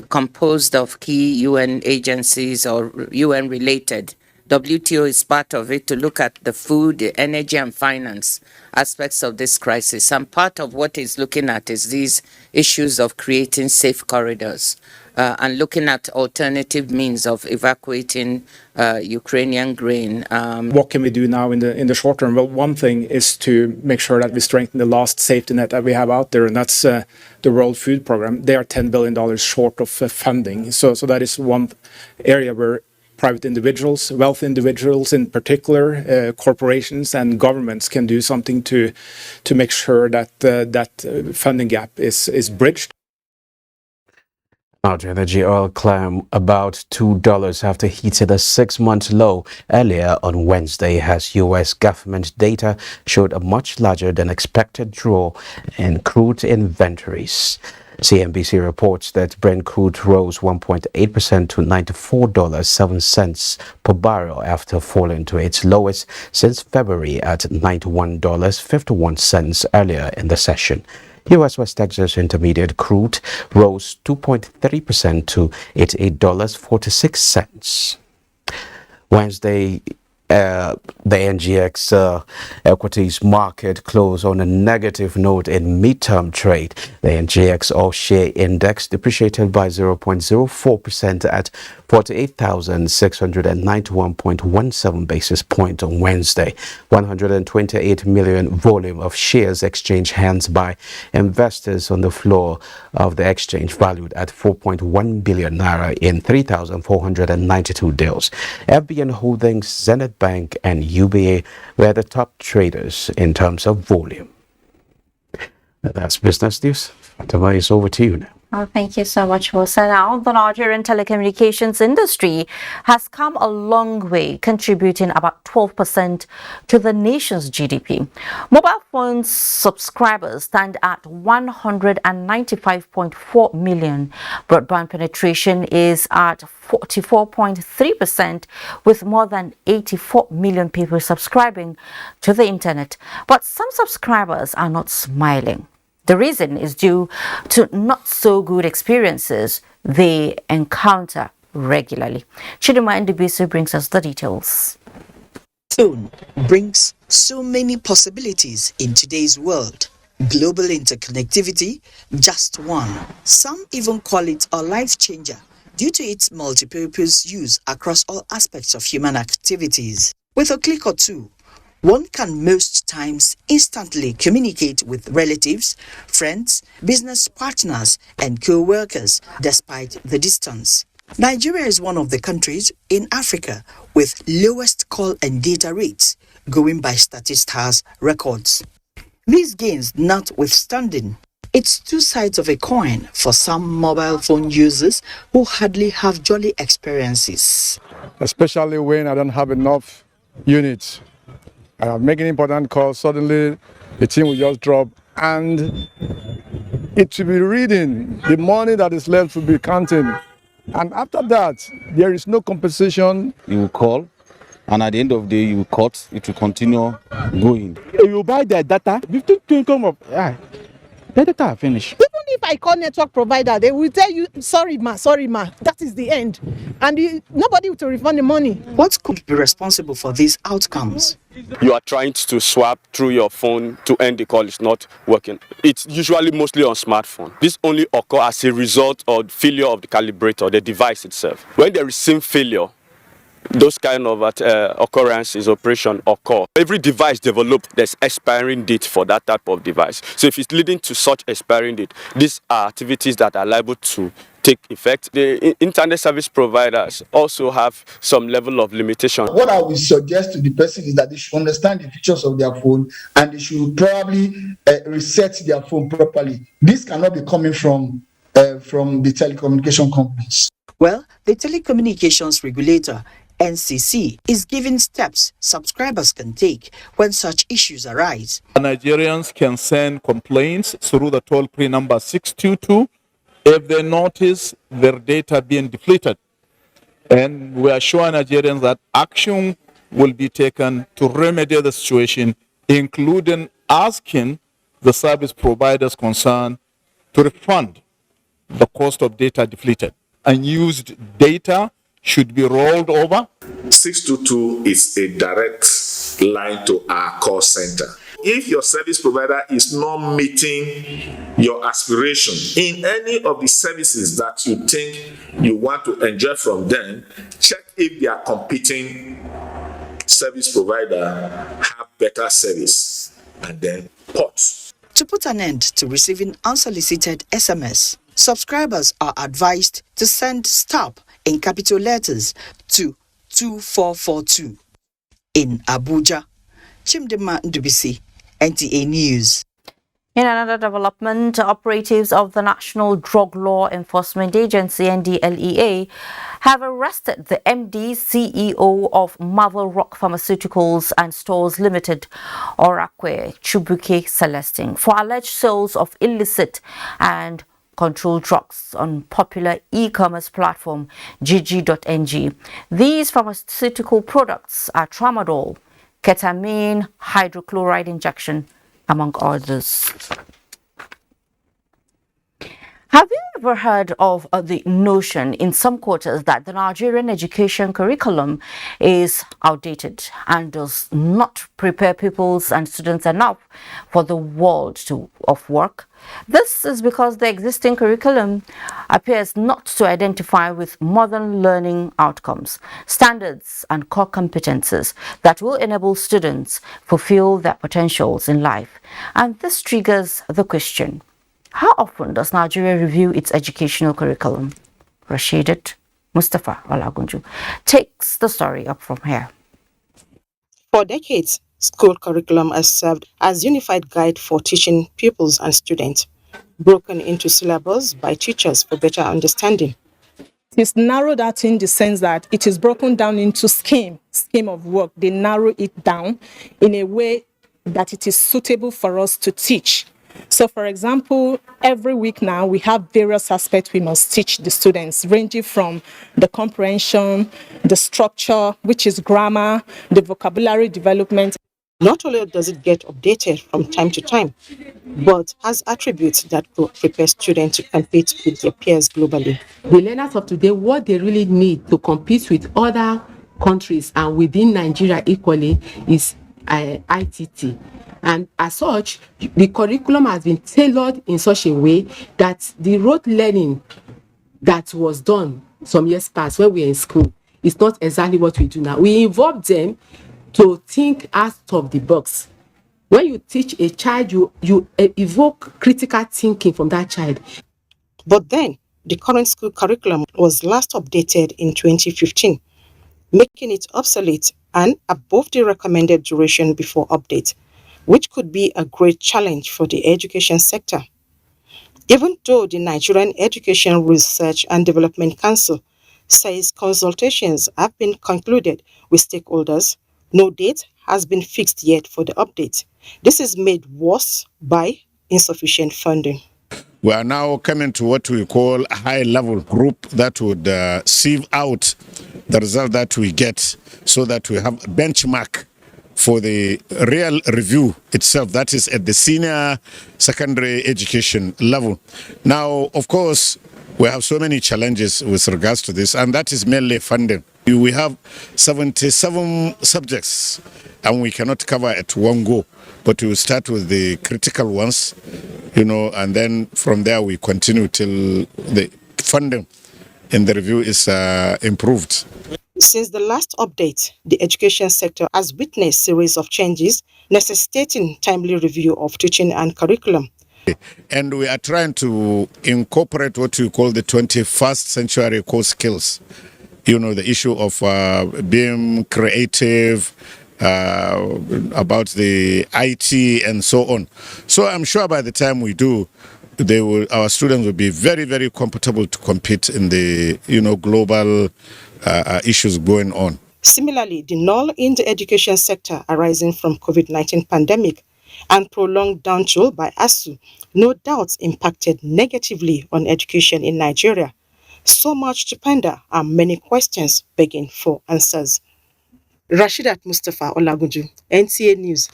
Composed of key UN agencies or UN related. WTO is part of it to look at the food, the energy and finance aspects of this crisis. And part of what it's looking at is these issues of creating safe corridors and looking at alternative means of evacuating Ukrainian grain. What can we do now in the short term? Well, one thing is to make sure that we strengthen the last safety net that we have out there, and that's the World Food Program. They are $10 billion short of funding. So that is one area where private individuals, wealthy individuals in particular, corporations and governments can do something to make sure that that funding gap is bridged. North energy oil climbed about $2 after hitting a 6-month low earlier on Wednesday as U.S. government data showed a much larger than expected draw in crude inventories. CNBC reports that Brent crude rose 1.8% to $94.07 per barrel after falling to its lowest since February at $91.51 earlier in the session. U.S. West Texas Intermediate crude rose 2.3% to $88.46. Wednesday, the NGX equities market closed on a negative note in midterm trade. The NGX all-share index depreciated by 0.04% at 48,691.17 basis points on Wednesday. 128 million volume of shares exchanged hands by investors on the floor of the exchange valued at 4.1 billion naira in 3,492 deals. FBN Holdings, Zenith Bank and UBA were the top traders in terms of volume. That's business news. Fatima, it's over to you now. Oh, thank you so much, Musa. Now, the Nigerian telecommunications industry has come a long way, contributing about 12% to the nation's GDP. Mobile phone subscribers stand at 195.4 million. Broadband penetration is at 44.3%, with more than 84 million people subscribing to the internet. But some subscribers are not smiling. The reason is due to not so good experiences they encounter regularly. Chidima NDDC brings us the details. Phone brings so many possibilities in today's world. Global interconnectivity, just one. Some even call it a life changer due to its multi-purpose use across all aspects of human activities. With a click or two, one can most times instantly communicate with relatives, friends, business partners, and co-workers despite the distance. Nigeria is one of the countries in Africa with lowest call and data rates, going by Statistars records. These gains notwithstanding, it's two sides of a coin for some mobile phone users who hardly have jolly experiences. Especially when I don't have enough units. I'm making important calls, suddenly the team will just drop and it should be reading. The money that is left will be counting. And after that, there is no compensation. You will call, and at the end of the day, you will cut, it will continue going. You buy the data, 15 come up. The data are finished. Even if I call network provider, they will tell you, sorry ma, that is the end. And nobody will refund the money. What could be responsible for these outcomes? You are trying to swap through your phone to end the call, it's not working. It's usually mostly on smartphone. This only occurs as a result of failure of the calibrator, the device itself. When there is SIM failure, those kind of occurrences, operation occur. Every device developed, there's expiring date for that type of device. So if it's leading to such expiring date, these are activities that are liable to take effect. The internet service providers also have some level of limitation. What I would suggest to the person is that they should understand the features of their phone and they should probably reset their phone properly. This cannot be coming from the telecommunication companies. Well, the telecommunications regulator, NCC, is giving steps subscribers can take when such issues arise. Nigerians can send complaints through the toll-free number 622 if they notice their data being depleted. And we assure Nigerians that action will be taken to remedy the situation, including asking the service providers concerned to refund the cost of data depleted. Unused data should be rolled over. 622 is a direct line to our call center. If your service provider is not meeting your aspiration in any of the services that you think you want to enjoy from them, check if their competing service provider have better service and then port. To put an end to receiving unsolicited SMS, subscribers are advised to send STOP in capital letters to 2442. In Abuja, Chimdema Ndubisi, NTA News. In another development, operatives of the National Drug Law Enforcement Agency (NDLEA) have arrested the MD CEO of Marvel Rock Pharmaceuticals and Stores Limited, Orakwe Chubuke Celestine, for alleged sales of illicit and controlled drugs on popular e-commerce platform gg.ng. These pharmaceutical products are tramadol, ketamine, hydrochloride injection, among others. Have you ever heard of the notion in some quarters that the Nigerian education curriculum is outdated and does not prepare pupils and students enough for the world of work? This is because the existing curriculum appears not to identify with modern learning outcomes, standards and core competences that will enable students fulfill their potentials in life. And this triggers the question: how often does Nigeria review its educational curriculum? Rashidat Mustafa Olagunju takes the story up from here. For decades, school curriculum has served as unified guide for teaching pupils and students, broken into syllables by teachers for better understanding. It's narrowed out in the sense that it is broken down into scheme of work. They narrow it down in a way that it is suitable for us to teach. So, for example, every week now we have various aspects we must teach the students, ranging from the comprehension, the structure, which is grammar, the vocabulary development. Not only does it get updated from time to time, but has attributes that could prepare students to compete with their peers globally. The learners of today, what they really need to compete with other countries and within Nigeria equally is ITT. And as such, the curriculum has been tailored in such a way that the rote learning that was done some years past when we were in school is not exactly what we do now. We involve them to think out of the box. When you teach a child, you evoke critical thinking from that child. But then, the current school curriculum was last updated in 2015, making it obsolete and above the recommended duration before update, which could be a great challenge for the education sector. Even though the Nigerian Education Research and Development Council says consultations have been concluded with stakeholders, no date has been fixed yet for the update. This is made worse by insufficient funding. We are now coming to what we call a high-level group that would sieve out the result that we get so that we have a benchmark for the real review itself, that is at the senior secondary education level. Now, of course, we have so many challenges with regards to this, and that is mainly funding. We have 77 subjects, and we cannot cover at one go, but we start with the critical ones, and then from there we continue till the funding in the review is improved. Since the last update, the education sector has witnessed a series of changes necessitating timely review of teaching and curriculum. And we are trying to incorporate what we call the 21st century core skills. The issue of being creative, about the IT and so on. So I'm sure by the time we do, our students will be very, very comfortable to compete in the global issues going on. Similarly, the null in the education sector arising from COVID-19 pandemic and prolonged downturn by ASU no doubt impacted negatively on education in Nigeria. So much to ponder and many questions begging for answers. Rashidat Mustafa Olagunju, NTA News.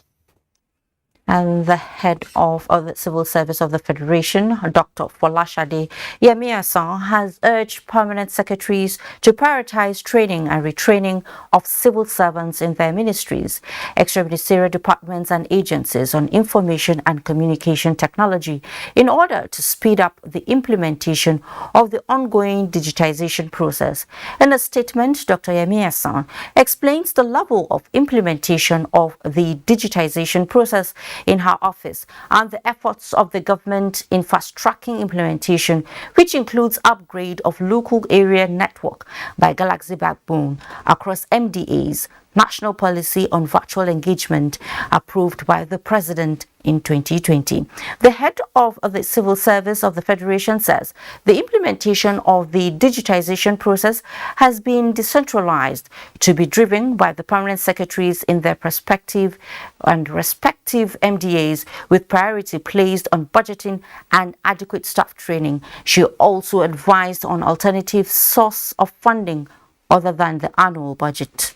And the head of the Civil Service of the Federation, Dr. Folashade Yemiasan, has urged permanent secretaries to prioritize training and retraining of civil servants in their ministries, extra-ministerial departments and agencies on information and communication technology in order to speed up the implementation of the ongoing digitization process. In a statement, Dr. Yemiasan explains the level of implementation of the digitization process in her office and the efforts of the government in fast-tracking implementation, which includes upgrade of local area network by Galaxy Backbone across MDAs, National Policy on Virtual Engagement approved by the President in 2020. The head of the Civil Service of the Federation says the implementation of the digitization process has been decentralized to be driven by the permanent secretaries in their respective MDAs, with priority placed on budgeting and adequate staff training. She also advised on alternative source of funding other than the annual budget.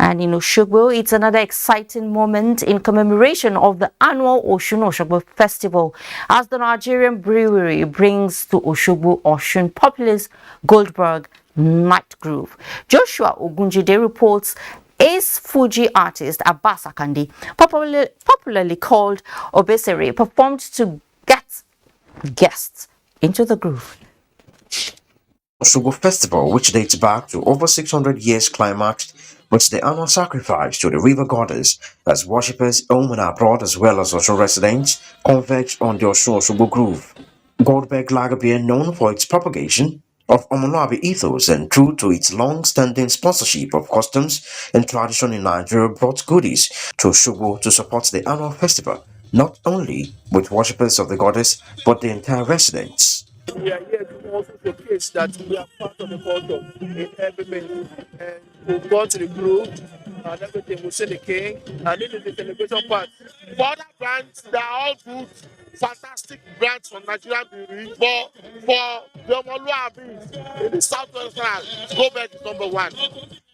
And in Osogbo, it's another exciting moment in commemoration of the annual Osun Festival, as the Nigerian brewery brings to Osogbo Osun populist Goldberg Night Groove. Joshua Ogunjide reports Ace Fuji artist Abbas Akande, popularly called Obesere, performed to get guests into the groove. Osogbo Festival, which dates back to over 600 years, climaxed with the annual sacrifice to the river goddess, as worshippers home and abroad as well as Osun residents converged on the Osogbo Groove. Goldberg Lager beer, known for its propagation of Omoluabi ethos and true to its long-standing sponsorship of customs and tradition in Nigeria, brought goodies to Osogbo to support the annual festival, not only with worshippers of the goddess, but the entire residents. We are here to also showcase that we are part of the culture in everything. And we've gone to the group and everything. We see the king, and this is the celebration part. For other brands, they are all good, fantastic brands from Nigerian brewery. But for the Omoluabi in the southwest side, Goldberg is number one.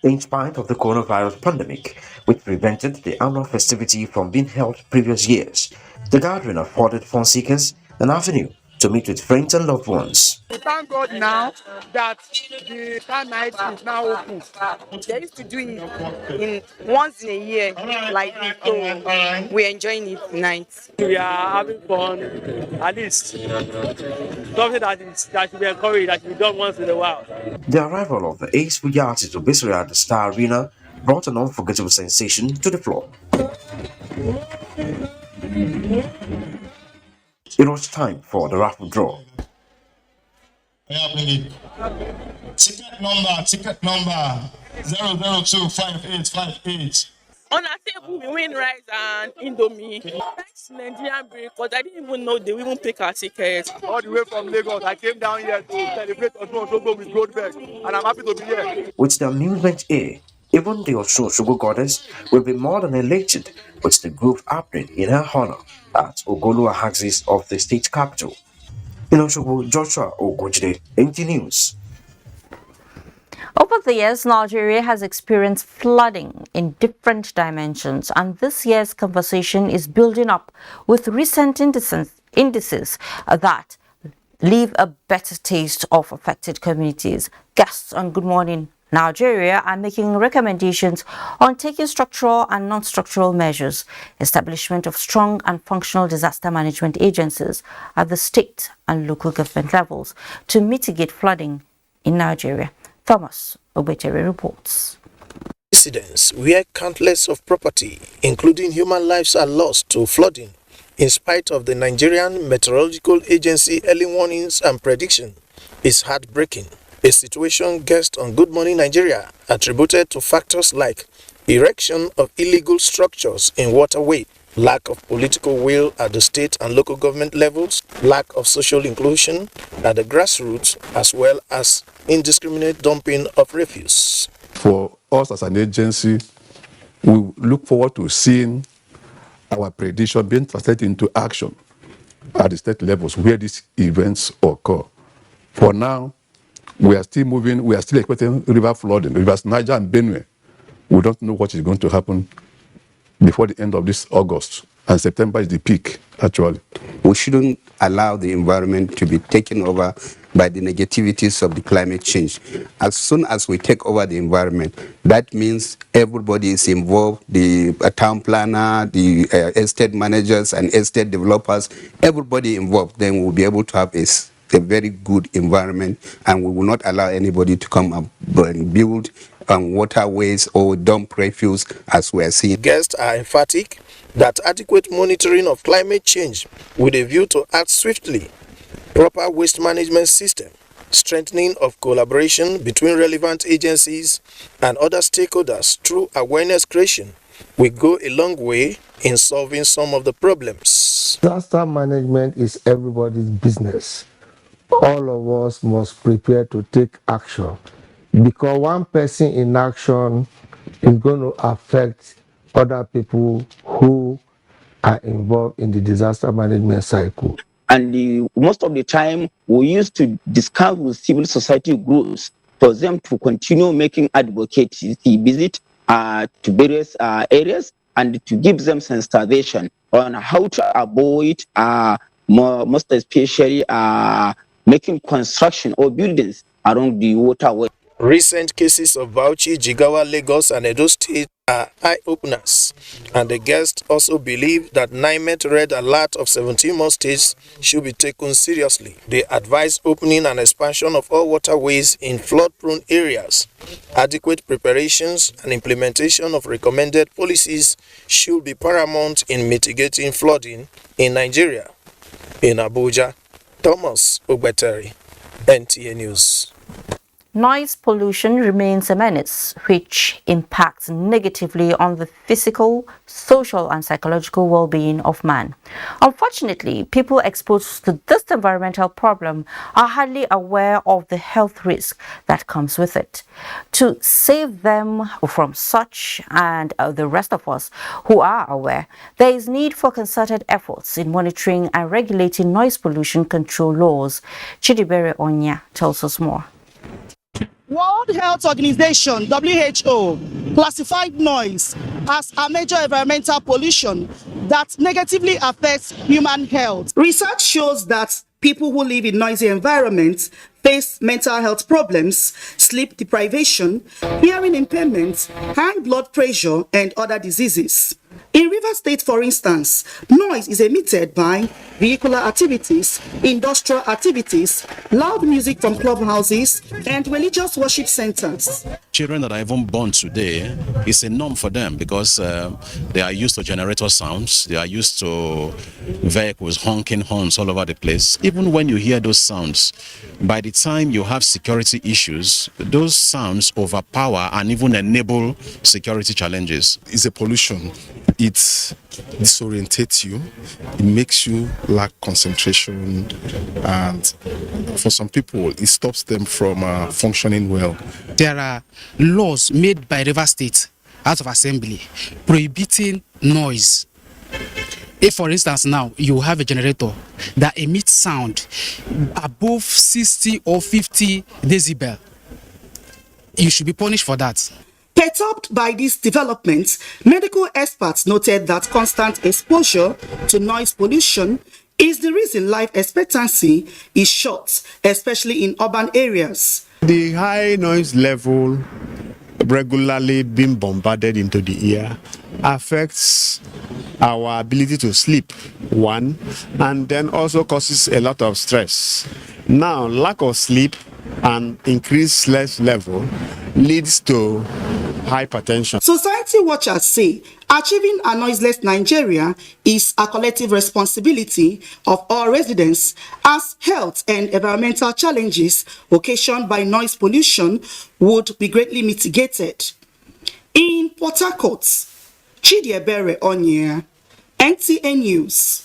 In spite of the coronavirus pandemic, which prevented the annual festivity from being held previous years, the gathering afforded fun seekers an avenue to meet with friends and loved ones. We thank God now that the car night is now open. They used to do it once in a year, like this, so we're enjoying it tonight. We are having fun, at least something that should be encouraged, that should be done once in a while. The arrival of the Ace Fuji artist Obesere at the Star Arena brought an unforgettable sensation to the floor. It was time for the raffle draw. Ticket number 0025858. On our table, we win rice and Indomie. Thanks to Nigerian brewery, because I didn't even know they will even pick our tickets. All the way from Lagos, I came down here to celebrate Osogbo with Goldberg, and I'm happy to be here. With the amusement here, even the Osogbo goddess will be more than elated with the groove happening in her honor at Ogolua axis of the state capital. In Osogbo, Joshua Ogunjide, NTA News. Over the years, Nigeria has experienced flooding in different dimensions, and this year's conversation is building up with recent indices that leave a better taste of affected communities. Guests on Good Morning Nigeria are making recommendations on taking structural and non-structural measures, establishment of strong and functional disaster management agencies at the state and local government levels to mitigate flooding in Nigeria. Thomas Obetere reports. Incidents where countless of property, including human lives, are lost to flooding, in spite of the Nigerian Meteorological Agency early warnings and prediction, is heartbreaking. A situation guest on Good Morning Nigeria attributed to factors like erection of illegal structures in waterway, lack of political will at the state and local government levels, lack of social inclusion at the grassroots, as well as indiscriminate dumping of refuse. For us as an agency, we look forward to seeing our prediction being translated into action at the state levels where these events occur. For now, we are still moving, we are still expecting river flooding, rivers Niger and Benue. We don't know what is going to happen before the end of this August, and September is the peak, actually. We shouldn't allow the environment to be taken over by the negativities of the climate change. As soon as we take over the environment, that means everybody is involved, the town planner, the estate managers and estate developers, everybody involved, then we'll be able to have a very good environment, and we will not allow anybody to come up and build waterways or dump refuse as we are seeing. Guests are emphatic that adequate monitoring of climate change with a view to act swiftly, proper waste management system, Strengthening of collaboration between relevant agencies and other stakeholders through awareness creation will go a long way in solving some of the problems. Disaster management is everybody's business. All of us must prepare to take action because one person in action is going to affect other people who are involved in the disaster management cycle. And most of the time, we used to discuss with civil society groups for them to continue making advocacy visit to various areas and to give them sensitization on how to avoid, most especially, making construction or buildings around the waterway. Recent cases of Bauchi, Jigawa, Lagos, and Edo State are eye-openers, and the guests also believe that NIMET red alert of 17 more states should be taken seriously. They advise opening and expansion of all waterways in flood-prone areas. Adequate preparations and implementation of recommended policies should be paramount in mitigating flooding in Nigeria. In Abuja, Thomas Ogbateri, NTA News. Noise pollution remains a menace which impacts negatively on the physical, social and psychological well-being of man. Unfortunately, people exposed to this environmental problem are hardly aware of the health risk that comes with it. To save them from such and the rest of us who are aware, there is need for concerted efforts in monitoring and regulating noise pollution control laws. Chidibere Onya tells us more. World Health Organization, WHO, classified noise as a major environmental pollution that negatively affects human health. Research shows that people who live in noisy environments face mental health problems, sleep deprivation, hearing impairment, high blood pressure, and other diseases. In Rivers State, for instance, noise is emitted by vehicular activities, industrial activities, loud music from clubhouses, and religious worship centers. Children that are even born today, it's a norm for them because they are used to generator sounds, they are used to vehicles honking horns all over the place. Even when you hear those sounds, by the time you have security issues, those sounds overpower and even enable security challenges. It's a pollution. It disorientates you, it makes you lack concentration, and for some people it stops them from functioning well. There are laws made by River State House of Assembly prohibiting noise. If, for instance, now you have a generator that emits sound above 60 or 50 decibel, you should be punished for that. Perturbed by these developments, medical experts noted that constant exposure to noise pollution is the reason life expectancy is short, especially in urban areas. The high noise level regularly being bombarded into the ear affects our ability to sleep, one, and then also causes a lot of stress. Now, lack of sleep and increased stress level leads to hypertension. Society watchers say achieving a noiseless Nigeria is a collective responsibility of all residents, as health and environmental challenges occasioned by noise pollution would be greatly mitigated. In Port Harcourt, Chidiebere Onye, NTA News.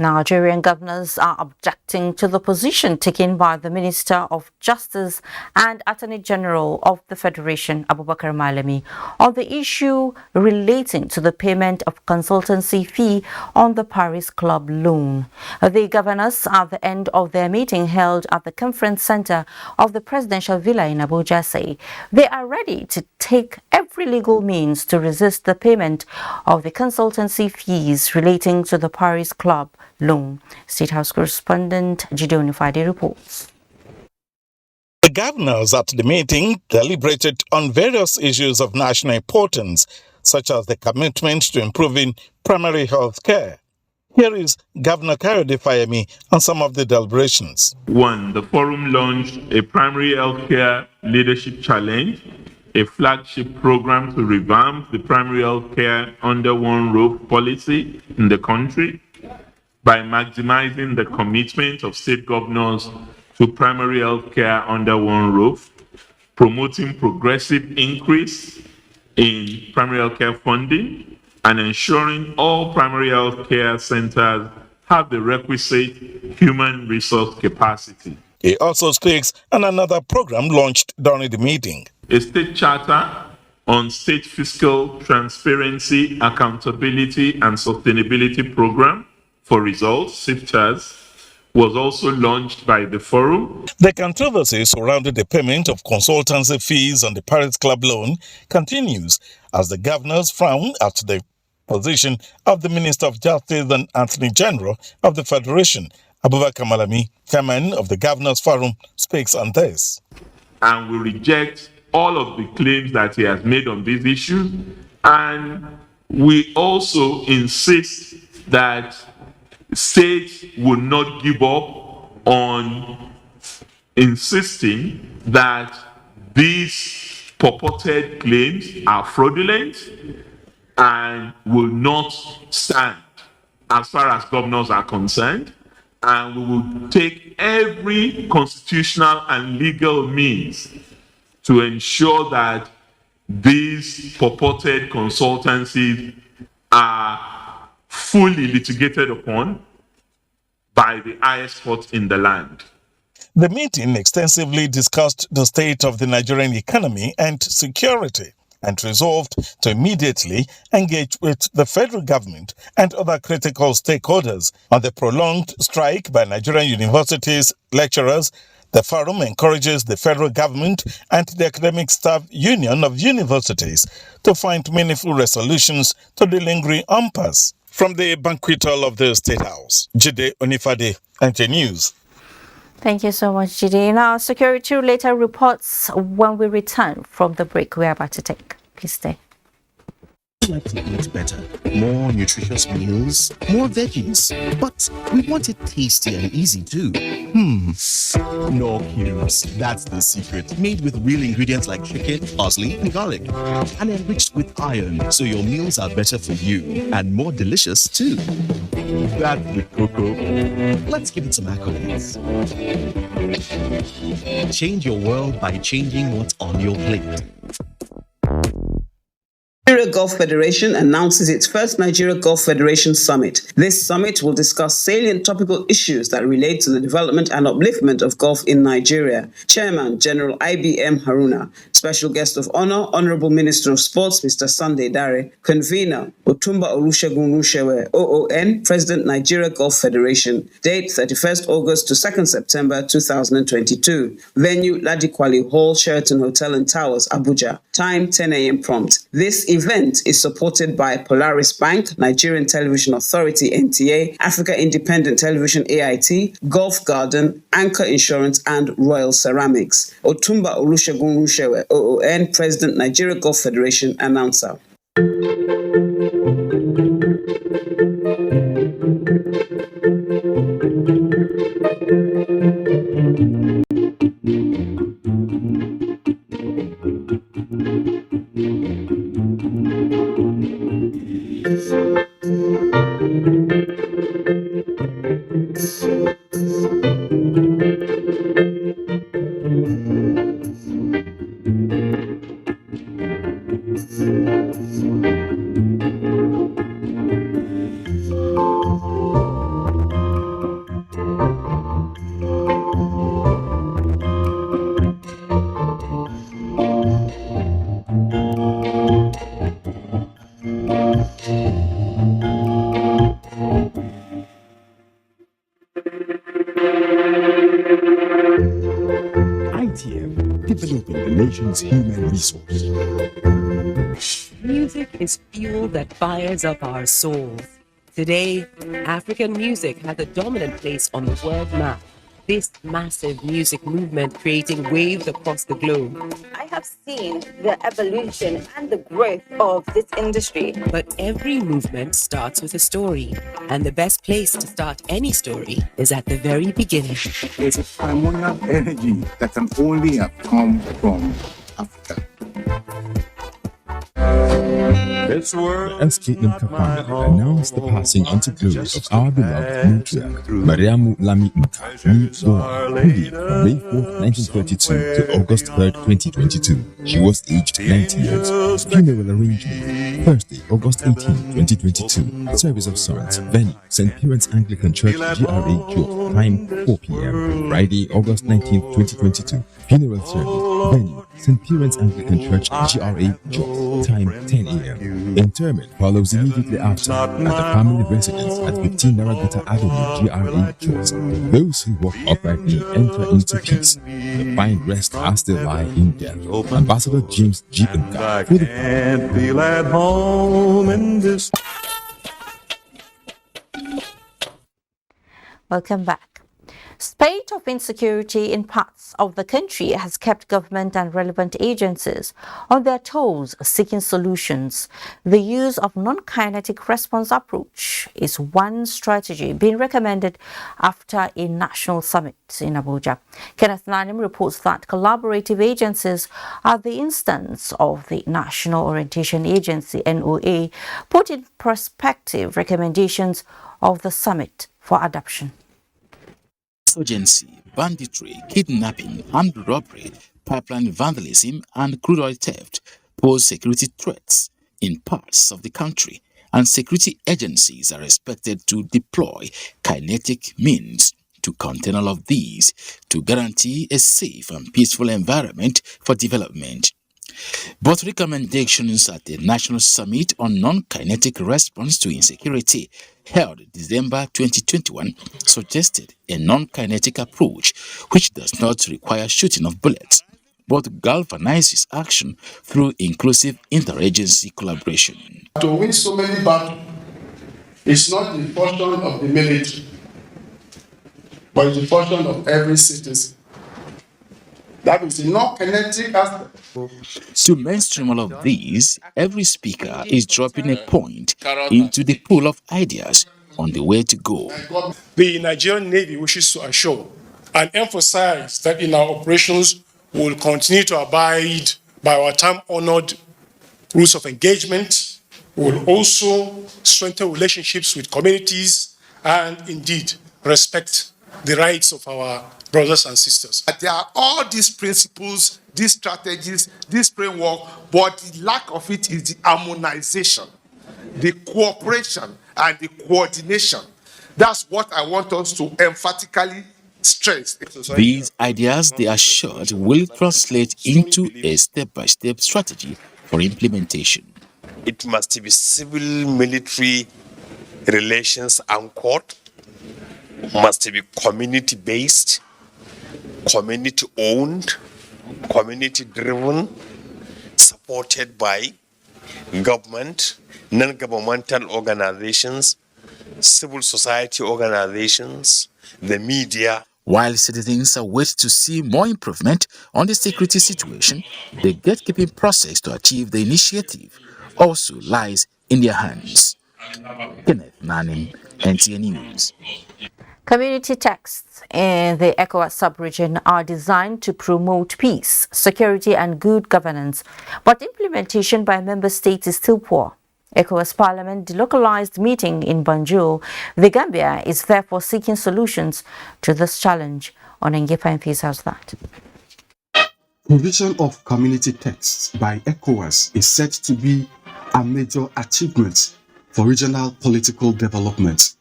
Nigerian governors are objecting to the position taken by the Minister of Justice and Attorney General of the Federation, Abubakar Malami, on the issue relating to the payment of consultancy fee on the Paris Club loan. The governors, at the end of their meeting held at the conference center of the presidential villa in Abuja, say they are ready to take every legal means to resist the payment of the consultancy fees relating to the Paris Club loan. State House correspondent Gideon Friday reports. The governors at the meeting deliberated on various issues of national importance, such as the commitment to improving primary health care. Here is Governor Kayode Fayemi on some of the deliberations. 1. The forum launched a primary healthcare leadership challenge, a flagship program to revamp the primary healthcare under one roof policy in the country by maximizing the commitment of state governors to primary health care under one roof, promoting progressive increase in primary health care funding, and ensuring all primary health care centers have the requisite human resource capacity. He also speaks on another program launched during the meeting. A state charter on state fiscal transparency, accountability, and sustainability program for results, SIFTAS, was also launched by the forum. The controversy surrounding the payment of consultancy fees on the Paris Club loan continues as the governors frown at the position of the Minister of Justice and Attorney General of the Federation. Abubakar Malami, chairman of the Governors Forum, speaks on this. And we reject all of the claims that he has made on these issues. And we also insist that states will not give up on insisting that these purported claims are fraudulent and will not stand as far as governors are concerned. And we will take every constitutional and legal means to ensure that these purported consultancies are fully litigated upon by the highest court in the land. The meeting extensively discussed the state of the Nigerian economy and security, and resolved to immediately engage with the federal government and other critical stakeholders on the prolonged strike by Nigerian universities lecturers. The forum encourages the federal government and the Academic Staff Union of Universities to find meaningful resolutions to the lingering impasse. From the banquet hall of the State House, Jide Onifade, NTA News. Thank you so much, Jide. Now, security related reports when we return from the break we are about to take. Please stay. Like to eat better, more nutritious meals, more veggies, but we want it tasty and easy too. No cubes, that's the secret. Made with real ingredients like chicken, parsley, and garlic, and enriched with iron, so your meals are better for you and more delicious too. That's the cocoa. Let's give it some accolades. Change your world by changing what's on your plate. Nigeria Gulf Federation announces its first Nigeria Gulf Federation Summit. This summit will discuss salient topical issues that relate to the development and upliftment of Gulf in Nigeria. Chairman General IBM Haruna, special guest of honor, Honorable Minister of Sports, Mr. Sunday Dare, convener Otumba Olusegun Rushewe, OON, President Nigeria Gulf Federation, date 31st August to 2nd September 2022. Venue Ladikwali Hall, Sheraton Hotel and Towers, Abuja. Time 10 a.m. prompt. This event is supported by Polaris Bank, Nigerian Television Authority NTA, Africa Independent Television AIT, Gulf Garden, Anchor Insurance, and Royal Ceramics. Otumba Olusegun Rushewe, OON, President Nigeria Gulf Federation, announcer. Developing the nation's human resource. Music is fuel that fires up our souls. Today, African music has a dominant place on the world map. This massive music movement creating waves across the globe. I have seen the evolution and the growth of this industry. But every movement starts with a story. And the best place to start any story is at the very beginning. There's a primordial energy that can only have come from Africa. The The SKM Kafan announced the passing onto glory of our beloved matriarch, Maria Lami Mka, born Huli, from May 4th, 1932 to August 3rd, 2022. She was aged 90 years. Funeral arrangement: Thursday, August 18, 2022. Service of songs. Venue: St. Piran's Anglican Church, GRA, Jot. Time 4 p.m. Friday, August 19, 2022. Funeral service. Venue: St. Piran's Anglican Church, GRA, Jot. Time 10 a.m. Interment follows immediately after at the family residence at 15 Naragata Avenue, GRA, Jot. Those who walk uprightly enter into peace. The find rest as they lie in death. Ambassador James G. Nka for the feel at home in this. Welcome back. Spate of insecurity in parts of the country has kept government and relevant agencies on their toes seeking solutions. The use of non-kinetic response approach is one strategy being recommended after a national summit in Abuja. Kenneth Nanim reports that collaborative agencies are the instance of the National Orientation Agency, NOA, put in perspective recommendations of the summit for adoption. Insurgency, banditry, kidnapping, armed robbery, pipeline vandalism, and crude oil theft pose security threats in parts of the country, and security agencies are expected to deploy kinetic means to contain all of these to guarantee a safe and peaceful environment for development. Both recommendations at the National Summit on Non-Kinetic Response to Insecurity held December 2021 suggested a non-kinetic approach which does not require shooting of bullets, but galvanizes action through inclusive interagency collaboration. To win so many battles is not the function of the military, but it's the function of every citizen. That is the non-kinetic aspect. To mainstream all of these, every speaker is dropping a point into the pool of ideas on the way to go. The Nigerian Navy wishes to assure and emphasize that in our operations we will continue to abide by our time-honored rules of engagement. We will also strengthen relationships with communities and indeed respect the rights of our brothers and sisters. There are all these principles, these strategies, this framework, but the lack of it is the harmonization, the cooperation, and the coordination. That's what I want us to emphatically stress. These ideas, they are sure, will translate into a step-by-step strategy for implementation. It must be civil-military relations anchored, must be community-based, community-owned, community-driven, supported by government, non-governmental organizations, civil society organizations, the media. While citizens are waiting to see more improvement on the security situation, the gatekeeping process to achieve the initiative also lies in their hands. Kenneth Nanim, NTA News. Community texts in the ECOWAS sub-region are designed to promote peace, security and good governance, but implementation by member states is still poor. ECOWAS Parliament delocalized meeting in Banjul. The Gambia is therefore seeking solutions to this challenge. On Ngepa MPs has that. Provision of community texts by ECOWAS is said to be a major achievement for regional political development.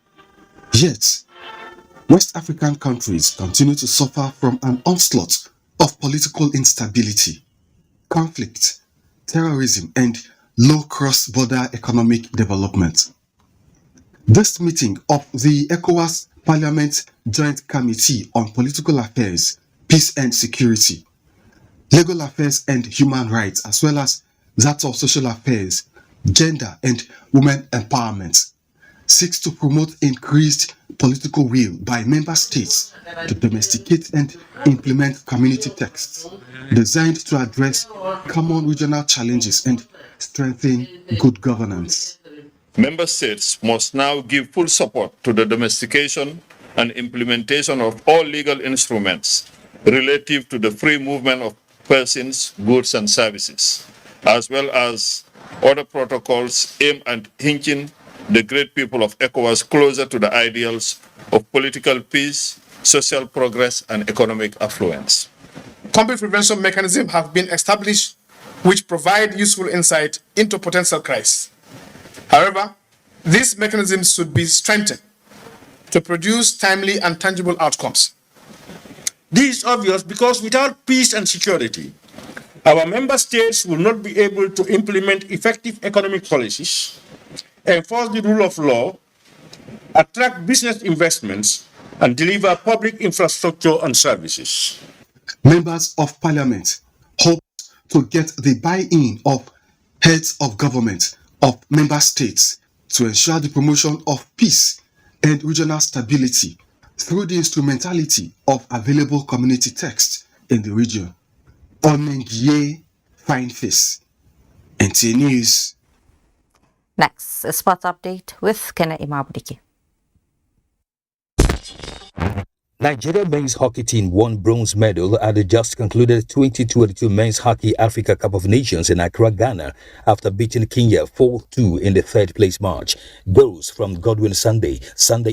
Yet, West African countries continue to suffer from an onslaught of political instability, conflict, terrorism, and low cross-border economic development. This meeting of the ECOWAS Parliament Joint Committee on Political Affairs, Peace and Security, Legal Affairs and Human Rights, as well as that of Social Affairs, Gender and Women Empowerment, seeks to promote increased political will by member states to domesticate and implement community texts designed to address common regional challenges and strengthen good governance. Member states must now give full support to the domestication and implementation of all legal instruments relative to the free movement of persons, goods, and services, as well as Other protocols aim at hinking the great people of ECOWAS closer to the ideals of political peace, social progress, and economic affluence. Conflict prevention mechanisms have been established which provide useful insight into potential crises. However, these mechanisms should be strengthened to produce timely and tangible outcomes. This is obvious because without peace and security, our member states will not be able to implement effective economic policies, enforce the rule of law, attract business investments, and deliver public infrastructure and services. Members of Parliament hope to get the buy-in of heads of government of member states to ensure the promotion of peace and regional stability through the instrumentality of available community texts in the region. Onengie Fine Face, NTA News. Next, a sports update with Kena Imabudiki. Nigeria men's hockey team won bronze medal at the just concluded 2022 Men's Hockey Africa Cup of Nations in Accra, Ghana, after beating Kenya 4-2 in the third-place match. Goals from Godwin Sunday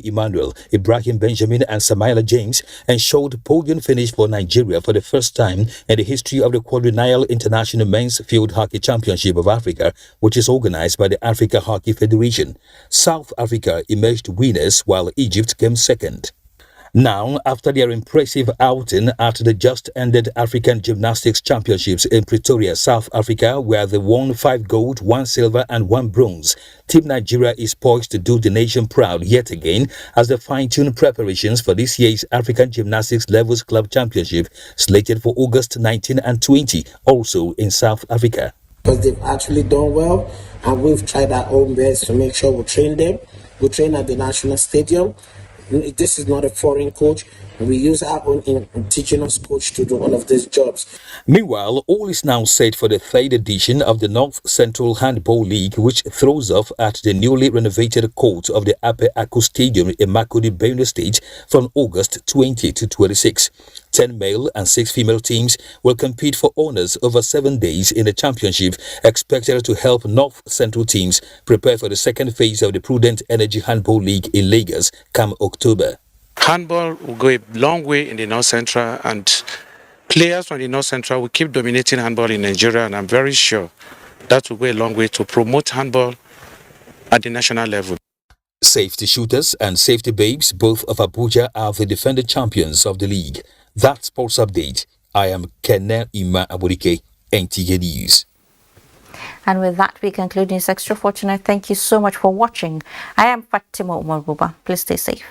Emmanuel, Ibrahim Benjamin and Samaila James ensured podium finish for Nigeria for the first time in the history of the quadrennial International Men's Field Hockey Championship of Africa, which is organized by the Africa Hockey Federation. South Africa emerged winners while Egypt came second. Now, after their impressive outing at the just-ended African Gymnastics Championships in Pretoria, South Africa, where they won 5 gold, 1 silver and 1 bronze, Team Nigeria is poised to do the nation proud yet again as they fine-tune preparations for this year's African Gymnastics Levels Club Championship, slated for August 19 and 20, also in South Africa. Because they've actually done well, and we've tried our own best to make sure we train them. We train at the National Stadium. This is not a foreign coach. We use our own indigenous coach to do all of these jobs. Meanwhile, all is now set for the 3rd edition of the North Central Handball League, which throws off at the newly renovated court of the Upper Aku Stadium in Makodi, Borno State from August 20 to 26. 10 male and 6 female teams will compete for honors over 7 days in the championship, expected to help North Central teams prepare for the second phase of the Prudent Energy Handball League in Lagos come October. Handball will go a long way in the North Central, and players from the North Central will keep dominating handball in Nigeria, and I'm very sure that will go a long way to promote handball at the national level. Safety shooters and safety babes, both of Abuja, are the defending champions of the league. That's Sports Update. I am Kena Imabudiki, NTA News. And with that, we conclude this Extra Fortunate. Thank you so much for watching. I am Fatima Umar Buba. Please stay safe.